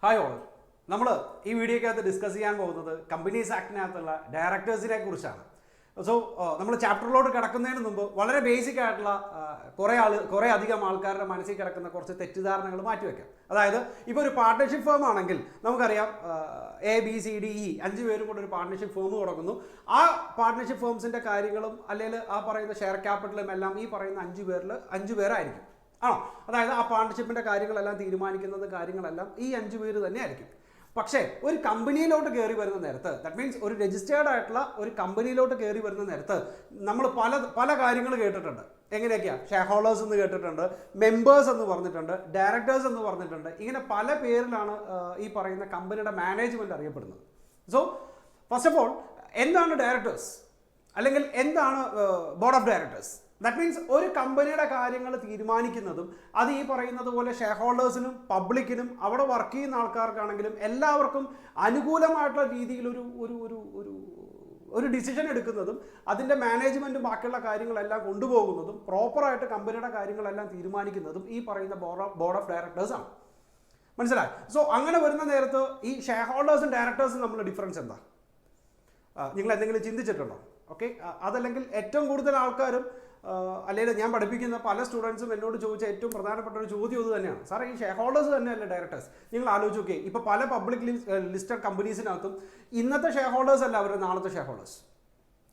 Hi all. നമ്മൾ ഈ വീഡിയോക്കകത്ത് discuss ചെയ്യാൻ പോകുന്നത് കമ്പനീസ് ആക്ടിനകത്തുള്ള ഡയറക്ടേഴ്സിനെ കുറിച്ചാണ്. സോ നമ്മൾ ചാപ്റ്ററിലോട്ട് കിടക്കുന്നതിന് മുമ്പ് വളരെ ബേസിക് ആയിട്ടുള്ള കുറേ അധികം ആൾക്കാരുടെ മനസ്സിൽ കിടക്കുന്ന കുറച്ച് തെറ്റിദ്ധാരണകൾ മാറ്റിവെക്കാം. അതായത് ഇപ്പോൾ ഒരു പാർട്ട്ണർഷിപ്പ് ഫേം ആണെങ്കിൽ നമുക്കറിയാം ABCDE 5 പേരും കൂടെ ഒരു പാർട്ട്ണർഷിപ്പ് ഫേം തുടങ്ങുന്നു. ആ പാർട്ട്ണർഷിപ്പ് ഫേംസിൻ്റെ കാര്യങ്ങളും അല്ലെങ്കിൽ ആ പറയുന്ന ഷെയർ ക്യാപിറ്റലും എല്ലാം ഈ പറയുന്ന 5 പേരായിരിക്കും. ആണോ? അതായത് ആ പാർട്ട്ണർഷിപ്പിൻ്റെ കാര്യങ്ങളെല്ലാം തീരുമാനിക്കുന്നത് കാര്യങ്ങളെല്ലാം ഈ 5 പേര് തന്നെ ആയിരിക്കും. പക്ഷേ ഒരു കമ്പനിയിലോട്ട് കയറി വരുന്ന നേരത്ത്, ദാറ്റ് മീൻസ് ഒരു രജിസ്റ്റേർഡ് ആയിട്ടുള്ള ഒരു കമ്പനിയിലോട്ട് കയറി വരുന്ന നേരത്ത് നമ്മൾ പല കാര്യങ്ങൾ കേട്ടിട്ടുണ്ട്. എങ്ങനെയൊക്കെയാണ്? ഷെയർ ഹോൾഡേഴ്സ് എന്ന് കേട്ടിട്ടുണ്ട്, മെമ്പേഴ്സ് എന്ന് പറഞ്ഞിട്ടുണ്ട്, ഡയറക്ടേഴ്സ് എന്ന് പറഞ്ഞിട്ടുണ്ട്. ഇങ്ങനെ പല പേരിലാണ് ഈ പറയുന്ന കമ്പനിയുടെ മാനേജ്മെൻറ്റ് അറിയപ്പെടുന്നത്. സോ ഫസ്റ്റ് ഓഫ് ഓൾ, എന്താണ് ഡയറക്ടേഴ്സ് അല്ലെങ്കിൽ എന്താണ് board of directors? That means ഒരു കമ്പനിയുടെ കാര്യങ്ങൾ തീരുമാനിക്കുന്നതും അത് ഈ പറയുന്നത് പോലെ ഷെയർ ഹോൾഡേഴ്സിനും പബ്ലിക്കിനും അവിടെ വർക്ക് ചെയ്യുന്ന ആൾക്കാർക്കാണെങ്കിലും എല്ലാവർക്കും അനുകൂലമായിട്ടുള്ള രീതിയിൽ ഒരു ഡിസിഷൻ എടുക്കുന്നതും അതിൻ്റെ മാനേജ്മെൻറ്റും ബാക്കിയുള്ള കാര്യങ്ങളെല്ലാം കൊണ്ടുപോകുന്നതും പ്രോപ്പറായിട്ട് കമ്പനിയുടെ കാര്യങ്ങളെല്ലാം തീരുമാനിക്കുന്നതും ഈ പറയുന്ന ബോർഡ് ഓഫ് ഡയറക്ടേഴ്സാണ്. മനസ്സിലായി? സോ അങ്ങനെ വരുന്ന നേരത്ത് ഈ ഷെയർ ഹോൾഡേഴ്സും ഡയറക്ടേഴ്സും തമ്മിലുള്ള ഡിഫറൻസ് എന്താ? നിങ്ങൾ എന്തെങ്കിലും ചിന്തിച്ചിട്ടുണ്ടോ? ഓക്കെ, അതല്ലെങ്കിൽ ഏറ്റവും കൂടുതൽ ആൾക്കാരും അല്ലെങ്കിൽ ഞാൻ പഠിപ്പിക്കുന്ന പല സ്റ്റുഡൻസും എന്നോട് ചോദിച്ച ഏറ്റവും പ്രധാനപ്പെട്ട ഒരു ചോദ്യം ഇത് തന്നെയാണ്. സാറേ, ഈ ഷെയർ ഹോൾഡേഴ്സ് തന്നെയല്ലേ ഡയറക്ടേഴ്സ്? നിങ്ങൾ ആലോചിച്ച് നോക്കിയേ, ഇപ്പോൾ പല പബ്ലിക് ലിസ്റ്റഡ് കമ്പനീസിനകത്തും ഇന്നത്തെ ഷെയർ ഹോൾഡേഴ്സ് അല്ല അവരുടെ നാളത്തെ ഷെയർ ഹോൾഡേഴ്സ്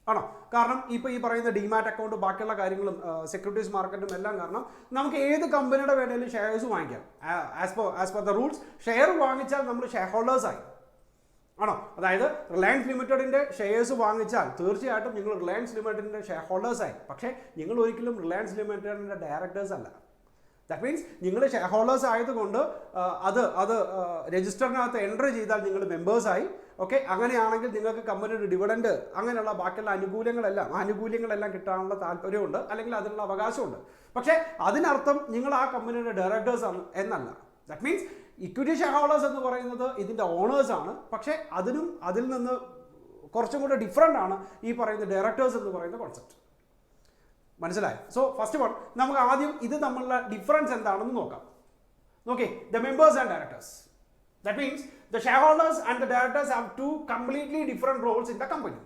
ആണോ? കാരണം ഇപ്പോൾ ഈ പറയുന്ന ഡിമാറ്റ് അക്കൗണ്ട് ബാക്കിയുള്ള കാര്യങ്ങളും സെക്യൂരിറ്റീസ് മാർക്കറ്റും എല്ലാം കാരണം നമുക്ക് ഏത് കമ്പനിയുടെ വേണേലും ഷെയർസ് വാങ്ങിക്കാം. As per the rules share വാങ്ങിച്ചാൽ നമ്മൾ ഷെയർ ഹോൾഡേഴ്സായി ആണോ? അതായത് റിലയൻസ് ലിമിറ്റഡിൻ്റെ ഷെയർസ് വാങ്ങിച്ചാൽ തീർച്ചയായിട്ടും നിങ്ങൾ റിലയൻസ് ലിമിറ്റഡിൻ്റെ ഷെയർ ഹോൾഡേഴ്സായി. പക്ഷേ നിങ്ങൾ ഒരിക്കലും റിലയൻസ് ലിമിറ്റഡിൻ്റെ ഡയറക്ടേഴ്സ് അല്ല. ദാറ്റ് മീൻസ് നിങ്ങൾ ഷെയർ ഹോൾഡേഴ്സ് ആയതുകൊണ്ട് അത് രജിസ്റ്ററിനകത്ത് എൻട്രി ചെയ്താൽ നിങ്ങൾ മെമ്പേഴ്സായി. ഓക്കെ, അങ്ങനെയാണെങ്കിൽ നിങ്ങൾക്ക് കമ്പനിയുടെ ഡിവിഡൻഡ് അങ്ങനെയുള്ള ബാക്കിയുള്ള ആനുകൂല്യങ്ങളെല്ലാം കിട്ടാനുള്ള താല്പര്യമുണ്ട്, അല്ലെങ്കിൽ അതിനുള്ള അവകാശമുണ്ട്. പക്ഷേ അതിനർത്ഥം നിങ്ങൾ ആ കമ്പനിയുടെ ഡയറക്ടേഴ്സ് ആണ് എന്നല്ല. That means equity share holders എന്ന് പറയുന്നത് ഇതിൻ്റെ ഓണേഴ്സ് ആണ്. പക്ഷേ അതിൽ നിന്ന് കുറച്ചും കൂടെ ഡിഫറെൻ്റ് ആണ് ഈ പറയുന്ന ഡയറക്ടേഴ്സ് എന്ന് പറയുന്ന കോൺസെപ്റ്റ്. മനസ്സിലായി? സോ ഫസ്റ്റ് വൺ, നമുക്ക് ആദ്യം ഇത് തമ്മിലുള്ള ഡിഫറൻസ് എന്താണെന്ന് നോക്കാം. Okay, the members and directors. That means the shareholders and the directors have to completely different roles in the company.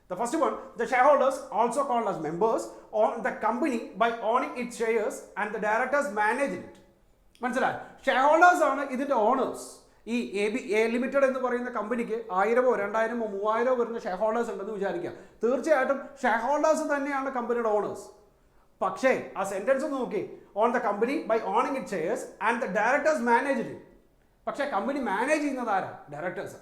The first one, the shareholders, also called as members, own the company by owning its shares, and the directors manage it. മനസ്സിലായി? Share holders ആണ് ഇതിൻ്റെ owners. ഈ A limited എന്ന് പറയുന്ന കമ്പനിക്ക് 1000, 2000, 3000 വരുന്ന share holders ഉണ്ടെന്ന് വിചാരിക്കുക. തീർച്ചയായിട്ടും ഷെയർ ഹോൾഡേഴ്സ് തന്നെയാണ് കമ്പനിയുടെ ഓണേഴ്സ്. പക്ഷേ ആ സെൻറ്റൻസ് ഒന്ന് നോക്കി, own the company by owning it shares and the directors manage it. പക്ഷേ കമ്പനി മാനേജ് ചെയ്യുന്നത് ആരാ? ഡയറക്ടേഴ്സ്.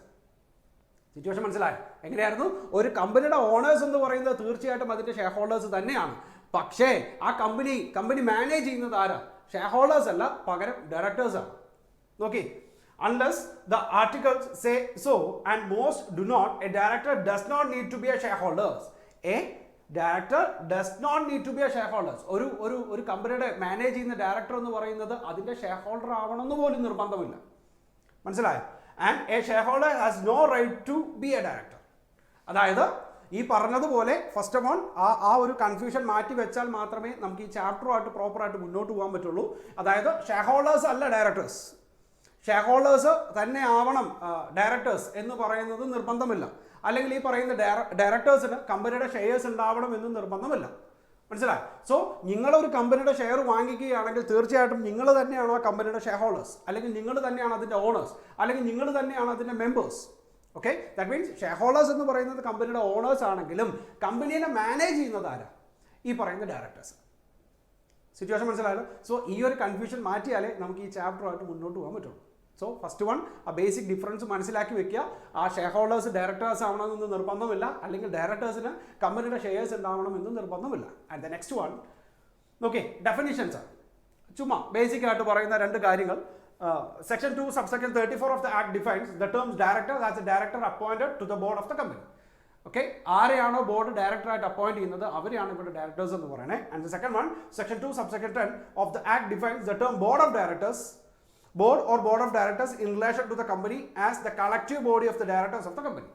സിറ്റുവേഷൻ മനസ്സിലായി? എങ്ങനെയായിരുന്നു? ഒരു കമ്പനിയുടെ ഓണേഴ്സ് എന്ന് പറയുന്നത് തീർച്ചയായിട്ടും അതിൻ്റെ ഷെയർ ഹോൾഡേഴ്സ് തന്നെയാണ്. പക്ഷേ ആ കമ്പനി മാനേജ് ചെയ്യുന്നത് ആരാ? ഷെയർ ഹോൾഡേഴ്സ് അല്ല, പകരം ഡയറക്ടേഴ്സ് ആണ്. നോക്കി, unless the articles say so and most do not, a director does not need to be a shareholders. A director does not need to be a shareholders. ഒരു കമ്പനിയുടെ manage ചെയ്യുന്ന director എന്ന് പറയുന്നത് അതിൻ്റെ ഷെയർ ഹോൾഡർ ആവണമെന്ന് പോലും നിർബന്ധമില്ല. മനസ്സിലായോ? And a shareholder has no right to be a director. അതായത് ഈ പറഞ്ഞതുപോലെ ഫസ്റ്റ് ഓഫ് ഓൾ ആ ഒരു കൺഫ്യൂഷൻ മാറ്റി വെച്ചാൽ മാത്രമേ നമുക്ക് ഈ ചാപ്റ്ററുമായിട്ട് പ്രോപ്പറായിട്ട് മുന്നോട്ട് പോകാൻ പറ്റുള്ളൂ. അതായത് ഷെയർ ഹോൾഡേഴ്സ് അല്ല ഡയറക്ടേഴ്സ്. ഷെയർ ഹോൾഡേഴ്സ് തന്നെ ആവണം ഡയറക്ടേഴ്സ് എന്ന് പറയുന്നത് നിർബന്ധമില്ല. അല്ലെങ്കിൽ ഈ പറയുന്ന ഡയറക്ടേഴ്സിന് കമ്പനിയുടെ ഷെയർസ് ഉണ്ടാവണം എന്ന് നിർബന്ധമില്ല. മനസ്സിലായി? സോ നിങ്ങളൊരു കമ്പനിയുടെ ഷെയർ വാങ്ങിക്കുകയാണെങ്കിൽ തീർച്ചയായിട്ടും നിങ്ങൾ തന്നെയാണ് ആ കമ്പനിയുടെ ഷെയർ ഹോൾഡേഴ്സ്, അല്ലെങ്കിൽ നിങ്ങൾ തന്നെയാണ് അതിൻ്റെ ഓണേഴ്സ്, അല്ലെങ്കിൽ നിങ്ങൾ തന്നെയാണ് അതിൻ്റെ members. Okay, that means share holders എന്ന് പറയുന്നത് കമ്പനിയുടെ ഓണേഴ്സ് ആണെങ്കിലും കമ്പനിയെ മാനേജ് ചെയ്യുന്നത് ആരാ? ഈ പറയുന്ന ഡയറക്ടേഴ്സ്. സിറ്റുവേഷൻ മനസ്സിലായല്ലോ? സോ ഈ ഒരു കൺഫ്യൂഷൻ മാറ്റിയാലേ നമുക്ക് ഈ ചാപ്റ്ററുമായിട്ട് മുന്നോട്ട് പോകാൻ പറ്റുള്ളൂ. സോ ഫസ്റ്റ് വൺ, ആ ബേസിക് ഡിഫറൻസ് മനസ്സിലാക്കി വെക്കുക. ആ ഷെയർ ഹോൾഡേഴ്സ് ഡയറക്ടേഴ്സ് ആവണമെന്ന് നിർബന്ധമില്ല, അല്ലെങ്കിൽ ഡയറക്ടേഴ്സിന് കമ്പനിയുടെ ഷെയർസ് ഉണ്ടാവണമെന്ന് നിർബന്ധമില്ല. And the next one, okay, definitions ആണ്. ചുമ്മാ ബേസിക് ആയിട്ട് പറയുന്ന രണ്ട് കാര്യങ്ങൾ. Section 2, subsection 34 of the Act defines the terms director as a director appointed to the board of the company. Okay, ആരെയാണോ ബോർഡ് ഡയറക്ടറായിട്ട് അപ്പോയിന്റ് ചെയ്യുന്നത് അവരെയാണ് ഇവിടെ ഡയറക്ടേഴ്സ് എന്ന് പറയുന്നത്. And the second one, section 2, subsection 10 of the Act defines the term board or board of directors in relation to the company as the collective body of the directors of the company.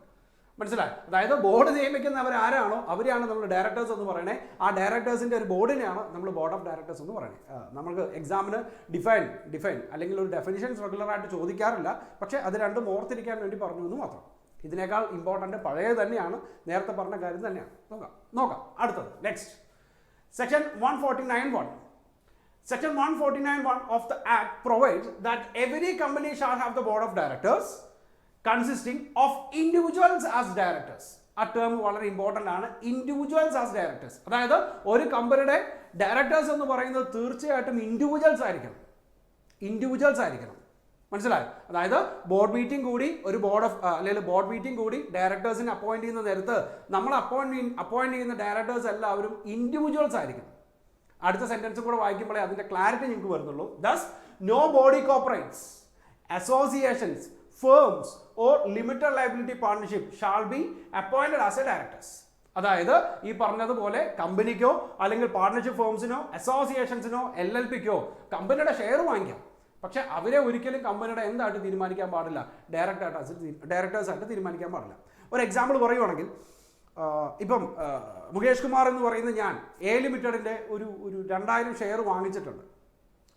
മനസ്സിലായി? അതായത് board നിയമിക്കുന്നവർ ആരാണോ അവരെയാണ് നമ്മൾ directors എന്ന് പറയുന്നത്. ആ ഡയറക്ടേഴ്സിൻ്റെ ഒരു ബോർഡിനെയാണ് നമ്മൾ ബോർഡ് ഓഫ് ഡയറക്ടേഴ്സ് എന്ന് പറയുന്നത്. നമുക്ക് എക്സാമിന് ഡിഫൈൻ അല്ലെങ്കിൽ ഒരു ഡെഫിനിഷൻസ് റെഗുലറായിട്ട് ചോദിക്കാറില്ല, പക്ഷേ അത് രണ്ടും ഓർത്തിരിക്കാൻ വേണ്ടി പറഞ്ഞു എന്ന് മാത്രം. ഇതിനേക്കാൾ ഇമ്പോർട്ടൻ്റ് പഴയ തന്നെയാണ്, നേരത്തെ പറഞ്ഞ കാര്യം തന്നെയാണ്. നോക്കാം അടുത്തത്. Next section 149(1). Section 149(1) of the Act provides that every company shall have the board of directors consisting of individuals as directors. ആ ടേം വളരെ ഇമ്പോർട്ടൻ്റ് ആണ്, ഇൻഡിവിജ്വൽസ് ആസ് ഡയറക്ടേഴ്സ്. അതായത് ഒരു കമ്പനിയുടെ ഡയറക്ടേഴ്സ് എന്ന് പറയുന്നത് തീർച്ചയായിട്ടും ഇൻഡിവിജ്വൽസ് ആയിരിക്കണം. മനസ്സിലായോ? അതായത് ബോർഡ് മീറ്റിംഗ് കൂടി ഒരു അല്ലെങ്കിൽ ബോർഡ് മീറ്റിംഗ് കൂടി ഡയറക്ടേഴ്സിനെ അപ്പോയിന്റ് ചെയ്യുന്ന നേരത്ത് നമ്മൾ അപ്പോയിന്റ് ചെയ്യുന്ന ഡയറക്ടേഴ്സ് എല്ലാവരും ഇൻഡിവിജ്വൽസ് ആയിരിക്കണം. അടുത്ത സെന്റൻസും കൂടെ വായിക്കുമ്പോഴേ അതിന്റെ ക്ലാരിറ്റി നിങ്ങൾക്ക് വരുന്നുള്ളൂ. Thus no body corporates, associations, firms or limited liability partnership shall be appointed as a directors. അതായത് ഈ പറഞ്ഞതുപോലെ കമ്പനിക്കോ അല്ലെങ്കിൽ പാർട്ണർഷിപ്പ് ഫേംസിനോ അസോസിയേഷൻസിനോ LLPക്കോ കമ്പനിയുടെ ഷെയർ വാങ്ങിക്കാം, പക്ഷെ അവരെ ഒരിക്കലും കമ്പനിയുടെ എന്തായിട്ട് തീരുമാനിക്കാൻ പാടില്ല, ഡയറക്ടേഴ്സായിട്ട് തീരുമാനിക്കാൻ പാടില്ല. ഒരു എക്സാമ്പിൾ പറയുവാണെങ്കിൽ, ഇപ്പം മുകേഷ് കുമാർ എന്ന് പറയുന്ന ഞാൻ A ലിമിറ്റഡിൻ്റെ ഒരു 2000 ഷെയർ വാങ്ങിച്ചിട്ടുണ്ട്.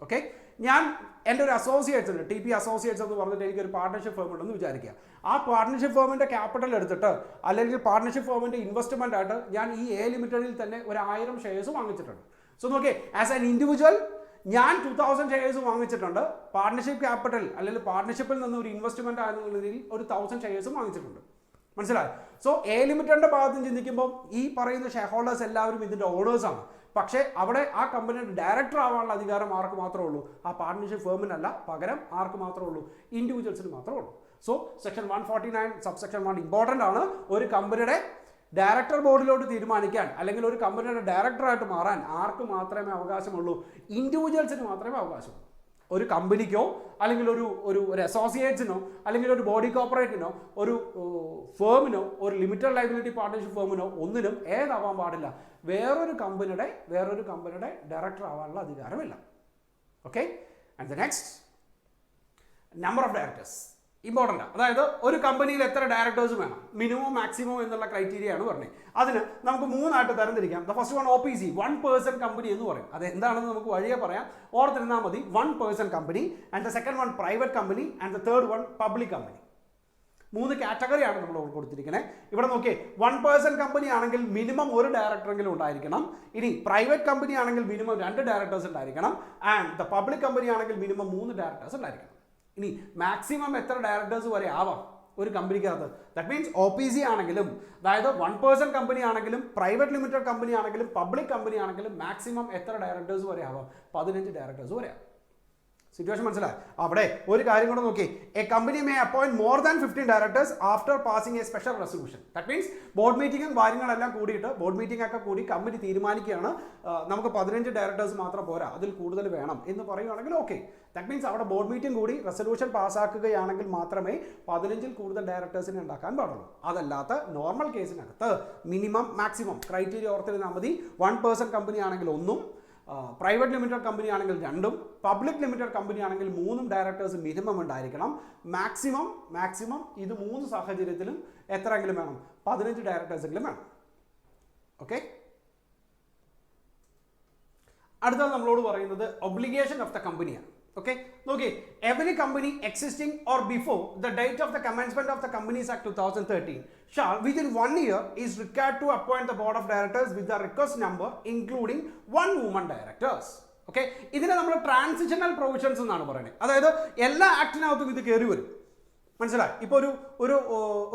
ഓക്കെ, ഞാൻ എൻ്റെ ഒരു അസോസിയേറ്റ്സ് ഉണ്ട്, TP അസോസിയേറ്റ്സ് എന്ന് പറഞ്ഞിട്ട് എനിക്കൊരു പാർട്ണർഷിപ്പ് ഫേം ഉണ്ടെന്ന് വിചാരിക്കുക. ആ പാർട്ണർഷിപ്പ് ഫേമിൻ്റെ ക്യാപിറ്റൽ എടുത്തിട്ട് അല്ലെങ്കിൽ പാർട്ണർഷിപ്പ് ഫേമിൻ്റെ ഇൻവെസ്റ്റ്മെൻ്റ് ആയിട്ട് ഞാൻ ഈ A ലിമിറ്റഡിൽ തന്നെ 1000 ഷെയർസ് വാങ്ങിച്ചിട്ടുണ്ട്. സോ നോക്കിയേ, ആസ് ആൻ ഇൻഡിവിജ്വൽ ഞാൻ 2000 ഷെയർസ് വാങ്ങിച്ചിട്ടുണ്ട്. പാർട്ണർഷിപ്പ് ക്യാപിറ്റൽ അല്ലെങ്കിൽ പാർട്ണർഷിപ്പിൽ നിന്ന് ഒരു ഇൻവെസ്റ്റ്മെന്റ് ആയിരുന്ന രീതിയിൽ ഒരു 1000 ഷെയർസും വാങ്ങിച്ചിട്ടുണ്ട്. മനസ്സിലായി? സോ A ലിമിറ്റഡിന്റെ ഭാഗത്ത് ചിന്തിക്കുമ്പോൾ ഈ പറയുന്ന ഷെയർ ഹോൾഡേഴ്സ് എല്ലാവരും ഇതിന്റെ ഓണേഴ്സ് ആണ്. പക്ഷേ അവിടെ ആ കമ്പനിയുടെ ഡയറക്ടർ ആവാനുള്ള അധികാരം ആർക്ക് മാത്രമേ ഉള്ളൂ? ആ പാർട്ണർഷിപ്പ് ഫേമിനല്ല, പകരം ആർക്ക് മാത്രമേ ഉള്ളൂ? ഇൻഡിവിജ്വൽസിന് മാത്രമേ ഉള്ളൂ. സോ സെക്ഷൻ 149 സബ്സെക്ഷൻ 1 ഇമ്പോർട്ടൻ്റ് ആണ്. ഒരു കമ്പനിയുടെ ഡയറക്ടർ ബോർഡിലോട്ട് തീരുമാനിക്കാൻ അല്ലെങ്കിൽ ഒരു കമ്പനിയുടെ ഡയറക്ടറായിട്ട് മാറാൻ ആർക്ക് മാത്രമേ അവകാശമുള്ളൂ? ഇൻഡിവിജ്വൽസിന് മാത്രമേ അവകാശമുള്ളൂ. ഒരു കമ്പനിക്കോ അല്ലെങ്കിൽ ഒരു അസോസിയേറ്റ്സിനോ അല്ലെങ്കിൽ ഒരു ബോഡി കോർപ്പറേറ്റിനോ ഒരു ഫേമിനോ ഒരു ലിമിറ്റഡ് ലയബിലിറ്റി പാർട്ണർഷിപ്പ് ഫേമിനോ ഒന്നിനും ഏതാവാൻ പാടില്ല, വേറൊരു കമ്പനിയുടെ ഡയറക്ടർ ആവാനുള്ള അധികാരമില്ല. Okay, and the next, number of directors important. അതായത് ഒരു കമ്പനിയിൽ എത്ര ഡയറക്ടേഴ്സ് വേണം, മിനിമം മാക്സിമം എന്നുള്ള ക്രൈറ്റീരിയ ആണ് പറഞ്ഞത്. അതിന് നമുക്ക് 3 ആയിട്ട് തരംതിരിക്കാം. The first one OPC, 1 person company എന്ന് പറയും. അത് എന്താണെന്ന് നമുക്ക് വഴിയെ പറയാം, ഓർത്തിരുന്നാൽ മതി. 1 person company, and the second one private company, and the third one public company. 3 കാറ്റഗറിയാണ് നമ്മൾ കൊടുത്തിരിക്കുന്നത്. ഇവിടെ നോക്കിയേ, 1 പേഴ്സൺ കമ്പനി ആണെങ്കിൽ മിനിമം 1 ഡയറക്ടറെങ്കിലും ഉണ്ടായിരിക്കണം. ഇനി പ്രൈവറ്റ് കമ്പനി ആണെങ്കിൽ മിനിമം 2 ഡയറക്ടേഴ്സ് ഉണ്ടായിരിക്കണം. ആൻഡ് ദ പബ്ലിക് കമ്പനി ആണെങ്കിൽ മിനിമം 3 ഡയറക്ടേഴ്സ് ഉണ്ടായിരിക്കണം. ഇനി മാക്സിമം എത്ര ഡയറക്ടേഴ്സ് വരെ ആവാം ഒരു കമ്പനിക്കകത്ത്? ദാറ്റ് മീൻസ് OPC ആണെങ്കിലും, അതായത് 1 പേഴ്സൺ കമ്പനി ആണെങ്കിലും പ്രൈവറ്റ് ലിമിറ്റഡ് കമ്പനി ആണെങ്കിലും പബ്ലിക് കമ്പനി ആണെങ്കിലും മാക്സിമം എത്ര ഡയറക്ടേഴ്സ് വരെ ആവാം? 15 ഡയറക്ടേഴ്സ് വരെ. സിറ്റുവേഷൻ മനസ്സിലായി? അവിടെ ഒരു കാര്യം കൂടെ നോക്കി, a company may appoint more than 15 directors after passing a special resolution. That means board മീറ്റിംഗും കാര്യങ്ങളെല്ലാം കൂടിയിട്ട് ബോർഡ് മീറ്റിംഗ് ഒക്കെ കൂടി കമ്പനി തീരുമാനിക്കുകയാണ് നമുക്ക് 15 ഡയറക്ടേഴ്സ് മാത്രം പോരാ, അതിൽ കൂടുതൽ വേണം എന്ന് പറയുകയാണെങ്കിൽ ഓക്കെ. ദാറ്റ് മീൻസ് അവിടെ ബോർഡ് മീറ്റിംഗ് കൂടി റെസൊല്യൂഷൻ പാസ്സാക്കുകയാണെങ്കിൽ മാത്രമേ 15 കൂടുതൽ ഡയറക്ടേഴ്സിനെ ഉണ്ടാക്കാൻ പാടുള്ളൂ. അതല്ലാത്ത നോർമൽ കേസിനകത്ത് മിനിമം മാക്സിമം ക്രൈറ്റീരിയ ഓർത്തിരുന്നാൽ മതി. 1 പേഴ്സൺ കമ്പനി ആണെങ്കിൽ 1, പ്രൈവറ്റ് ലിമിറ്റഡ് കമ്പനി ആണെങ്കിൽ 2, പബ്ലിക് ലിമിറ്റഡ് കമ്പനി ആണെങ്കിൽ 3 ഡയറക്ടേഴ്സ് മിനിമം ഉണ്ടായിരിക്കണം. മാക്സിമം ഇത് 3 സാഹചര്യത്തിലും എത്രയെങ്കിലും വേണം? 15 ഡയറക്ടേഴ്സെങ്കിലും വേണം. ഓക്കെ, അടുത്തത് നമ്മളോട് പറയുന്നത് ഒബ്ലിഗേഷൻ ഓഫ് ദ കമ്പനിയാണ്. Okay, okay. Every company existing or before the date of the commencement of the Companies Act 2013 shall within 1 year is required to appoint the board of directors with the request number including 1 woman directors. Okay, ഇതിനെ നമ്മൾ transitional provisions എന്നാണ് പറയുന്നത്. അതായത് എല്ലാ ആക്ടിനകത്തും ഇത് കയറി വരും. മനസ്സിലായി? ഇപ്പോൾ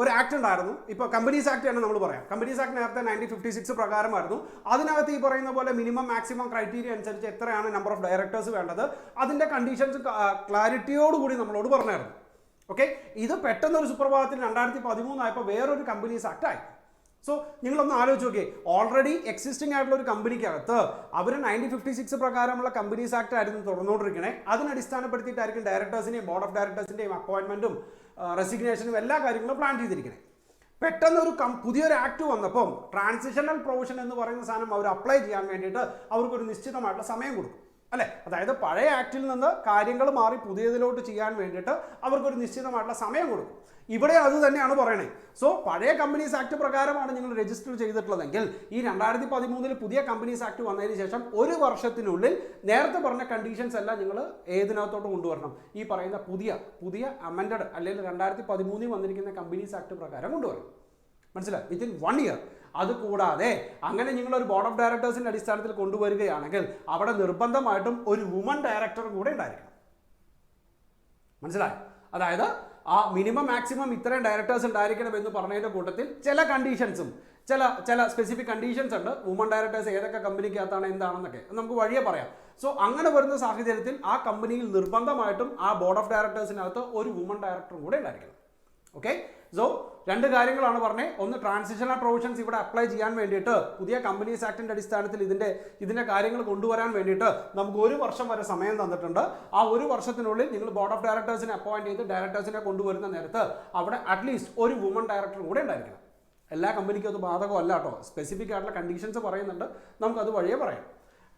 ഒരു ആക്ട് ഉണ്ടായിരുന്നു. ഇപ്പോൾ കമ്പനീസ് ആക്ട് ആണ് നമ്മൾ പറയാം. കമ്പനീസ് ആക്ട് നേരത്തെ 1956 പ്രകാരമായിരുന്നു. അതിനകത്ത് ഈ പറയുന്ന പോലെ മിനിമം മാക്സിമം ക്രൈറ്റീരിയ അനുസരിച്ച് എത്രയാണ് നമ്പർ ഓഫ് ഡയറക്ടേഴ്സ് വേണ്ടത്, അതിൻ്റെ കണ്ടീഷൻസ് ക്ലാരിറ്റിയോടുകൂടി നമ്മളോട് പറഞ്ഞായിരുന്നു. ഓക്കെ, ഇത് പെട്ടെന്നൊരു സുപ്രഭാതത്തിൽ 2013 ആയപ്പോൾ വേറൊരു കമ്പനീസ് ആക്ട് ആയി. സോ നിങ്ങളൊന്ന് ആലോചിച്ച് നോക്കിയേ, ഓൾറെഡി എക്സിസ്റ്റിംഗ് ആയിട്ടുള്ള ഒരു കമ്പനിക്കകത്ത് അവർ 1956 പ്രകാരമുള്ള കമ്പനീസ് ആക്ട് ആയിരുന്നു തുറന്നുകൊണ്ടിരിക്കണേ. അതിനടിസ്ഥാനപ്പെടുത്തിയിട്ടായിരിക്കും ഡയറക്ടേഴ്സിനെയും ബോർഡ് ഓഫ് ഡയറക്ടേഴ്സിൻ്റെയും അപ്പോയിൻമെൻറ്റും റെസിഗ്നേഷനും എല്ലാ കാര്യങ്ങളും പ്ലാൻ ചെയ്തിരിക്കുന്നത്. പെട്ടെന്ന് പുതിയൊരു ആക്ട് വന്നപ്പം ട്രാൻസിഷണൽ പ്രൊവിഷൻ എന്ന് പറയുന്ന സാധനം അവർ അപ്ലൈ ചെയ്യാൻ വേണ്ടിയിട്ട് അവർക്കൊരു നിശ്ചിതമായിട്ടുള്ള സമയം കൊടുക്കും. അല്ലേ? അതായത് പഴയ ആക്റ്റിൽ നിന്ന് കാര്യങ്ങൾ മാറി പുതിയതിലോട്ട് ചെയ്യാൻ വേണ്ടിയിട്ട് അവർക്കൊരു നിശ്ചിതമായിട്ടുള്ള സമയം കൊടുക്കും. ഇവിടെ അത് തന്നെയാണ് പറയണേ. സോ പഴയ കമ്പനീസ് ആക്ട് പ്രകാരമാണ് നിങ്ങൾ രജിസ്റ്റർ ചെയ്തിട്ടുള്ളതെങ്കിൽ ഈ 2013 പുതിയ കമ്പനീസ് ആക്ട് വന്നതിന് ശേഷം ഒരു വർഷത്തിനുള്ളിൽ നേരത്തെ പറഞ്ഞ കണ്ടീഷൻസ് എല്ലാം നിങ്ങൾ ഏതിനകത്തോട്ട് കൊണ്ടുവരണം? ഈ പറയുന്ന പുതിയ അമെൻഡഡ് അല്ലെങ്കിൽ 2013 വന്നിരിക്കുന്ന കമ്പനീസ് ആക്ട് പ്രകാരം കൊണ്ടുവരണം. മനസ്സിലായി? Within 1 year. അതുകൂടാതെ അങ്ങനെ നിങ്ങളൊരു ബോർഡ് ഓഫ് ഡയറക്ടേഴ്സിന്റെ അടിസ്ഥാനത്തിൽ കൊണ്ടുവരികയാണെങ്കിൽ അവിടെ നിർബന്ധമായിട്ടും ഒരു വുമൺ ഡയറക്ടർ കൂടെ ഉണ്ടായിരിക്കണം. മനസ്സിലായി? അതായത് ആ മിനിമം മാക്സിമം ഇത്രയും ഡയറക്ടേഴ്സ് ഉണ്ടായിരിക്കണം എന്ന് പറഞ്ഞതിന്റെ കൂട്ടത്തിൽ ചില കണ്ടീഷൻസും ചില സ്പെസിഫിക് കണ്ടീഷൻസ് ഉണ്ട്. വുമൺ ഡയറക്ടേഴ്സ് ഏതൊക്കെ കമ്പനിക്കകത്താണ് എന്താണെന്നൊക്കെ നമുക്ക് വഴിയെ പറയാം. സോ അങ്ങനെ വരുന്ന സാഹചര്യത്തിൽ ആ കമ്പനിയിൽ നിർബന്ധമായിട്ടും ആ ബോർഡ് ഓഫ് ഡയറക്ടേഴ്സിനകത്ത് ഒരു വുമൺ ഡയറക്ടറും കൂടെ ഉണ്ടായിരിക്കണം. ഓക്കെ, സോ 2 കാര്യങ്ങളാണ് പറഞ്ഞത്. ഒന്ന്, ട്രാൻസിഷണൽ പ്രൊവിഷൻസ് ഇവിടെ അപ്ലൈ ചെയ്യാൻ വേണ്ടിയിട്ട് പുതിയ കമ്പനീസ് ആക്ടിന്റെ അടിസ്ഥാനത്തിൽ ഇതിന്റെ കാര്യങ്ങൾ കൊണ്ടുവരാൻ വേണ്ടിയിട്ട് നമുക്ക് 1 വർഷം വരെ സമയം തന്നിട്ടുണ്ട്. ആ 1 വർഷത്തിനുള്ളിൽ നിങ്ങൾ ബോർഡ് ഓഫ് ഡയറക്ടേഴ്സിനെ അപ്പോയിന്റ് ചെയ്ത് ഡയറക്ടേഴ്സിനെ കൊണ്ടുവരുന്ന നേരത്ത് അവിടെ അറ്റ്ലീസ്റ്റ് ഒരു വുമൺ ഡയറക്ടറും കൂടെ ഉണ്ടായിരിക്കണം. എല്ലാ കമ്പനിക്കും അത് ബാധകമല്ല കേട്ടോ, സ്പെസിഫിക് ആയിട്ടുള്ള കണ്ടീഷൻസ് പറയുന്നുണ്ട്, നമുക്കത് വഴിയെ പറയാം.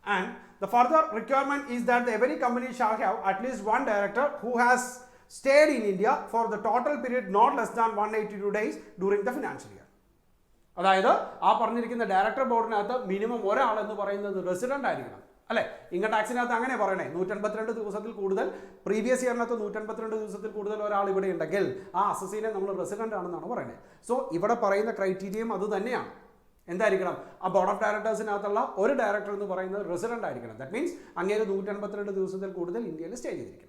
And the further requirement is that every company shall have at least one director who has stayed in India for the total period not less than 182 days during the financial year. അതായത് ആ പറഞ്ഞിരിക്കുന്ന director ബോർഡിനകത്ത് minimum ഒരാൾ എന്ന് പറയുന്നത് resident ആയിരിക്കണം. അല്ലെ? Income ടാക്സിനകത്ത് അങ്ങനെ പറയണേ, 182 ദിവസത്തിൽ കൂടുതൽ, പ്രീവിയസ് ഇയറിനകത്ത് 182 ദിവസത്തിൽ കൂടുതൽ ഒരാൾ ഇവിടെ ഉണ്ടെങ്കിൽ ആ അസസിനെ നമ്മൾ റെസിഡന്റ് ആണെന്നാണ് പറയുന്നത്. സോ ഇവിടെ പറയുന്ന ക്രൈറ്റീരിയയും അത് തന്നെയാണ്. എന്തായിരിക്കണം? ആ ബോർഡ് ഓഫ് ഡയറക്ടേഴ്സിനകത്തുള്ള ഒരു ഡയറക്ടർ എന്ന് പറയുന്നത് റെസിഡന്റ് ആയിരിക്കണം. ദാറ്റ് മീൻസ് അങ്ങേര് 182 ദിവസത്തിൽ കൂടുതൽ ഇന്ത്യയിൽ സ്റ്റേ ചെയ്തിരിക്കണം.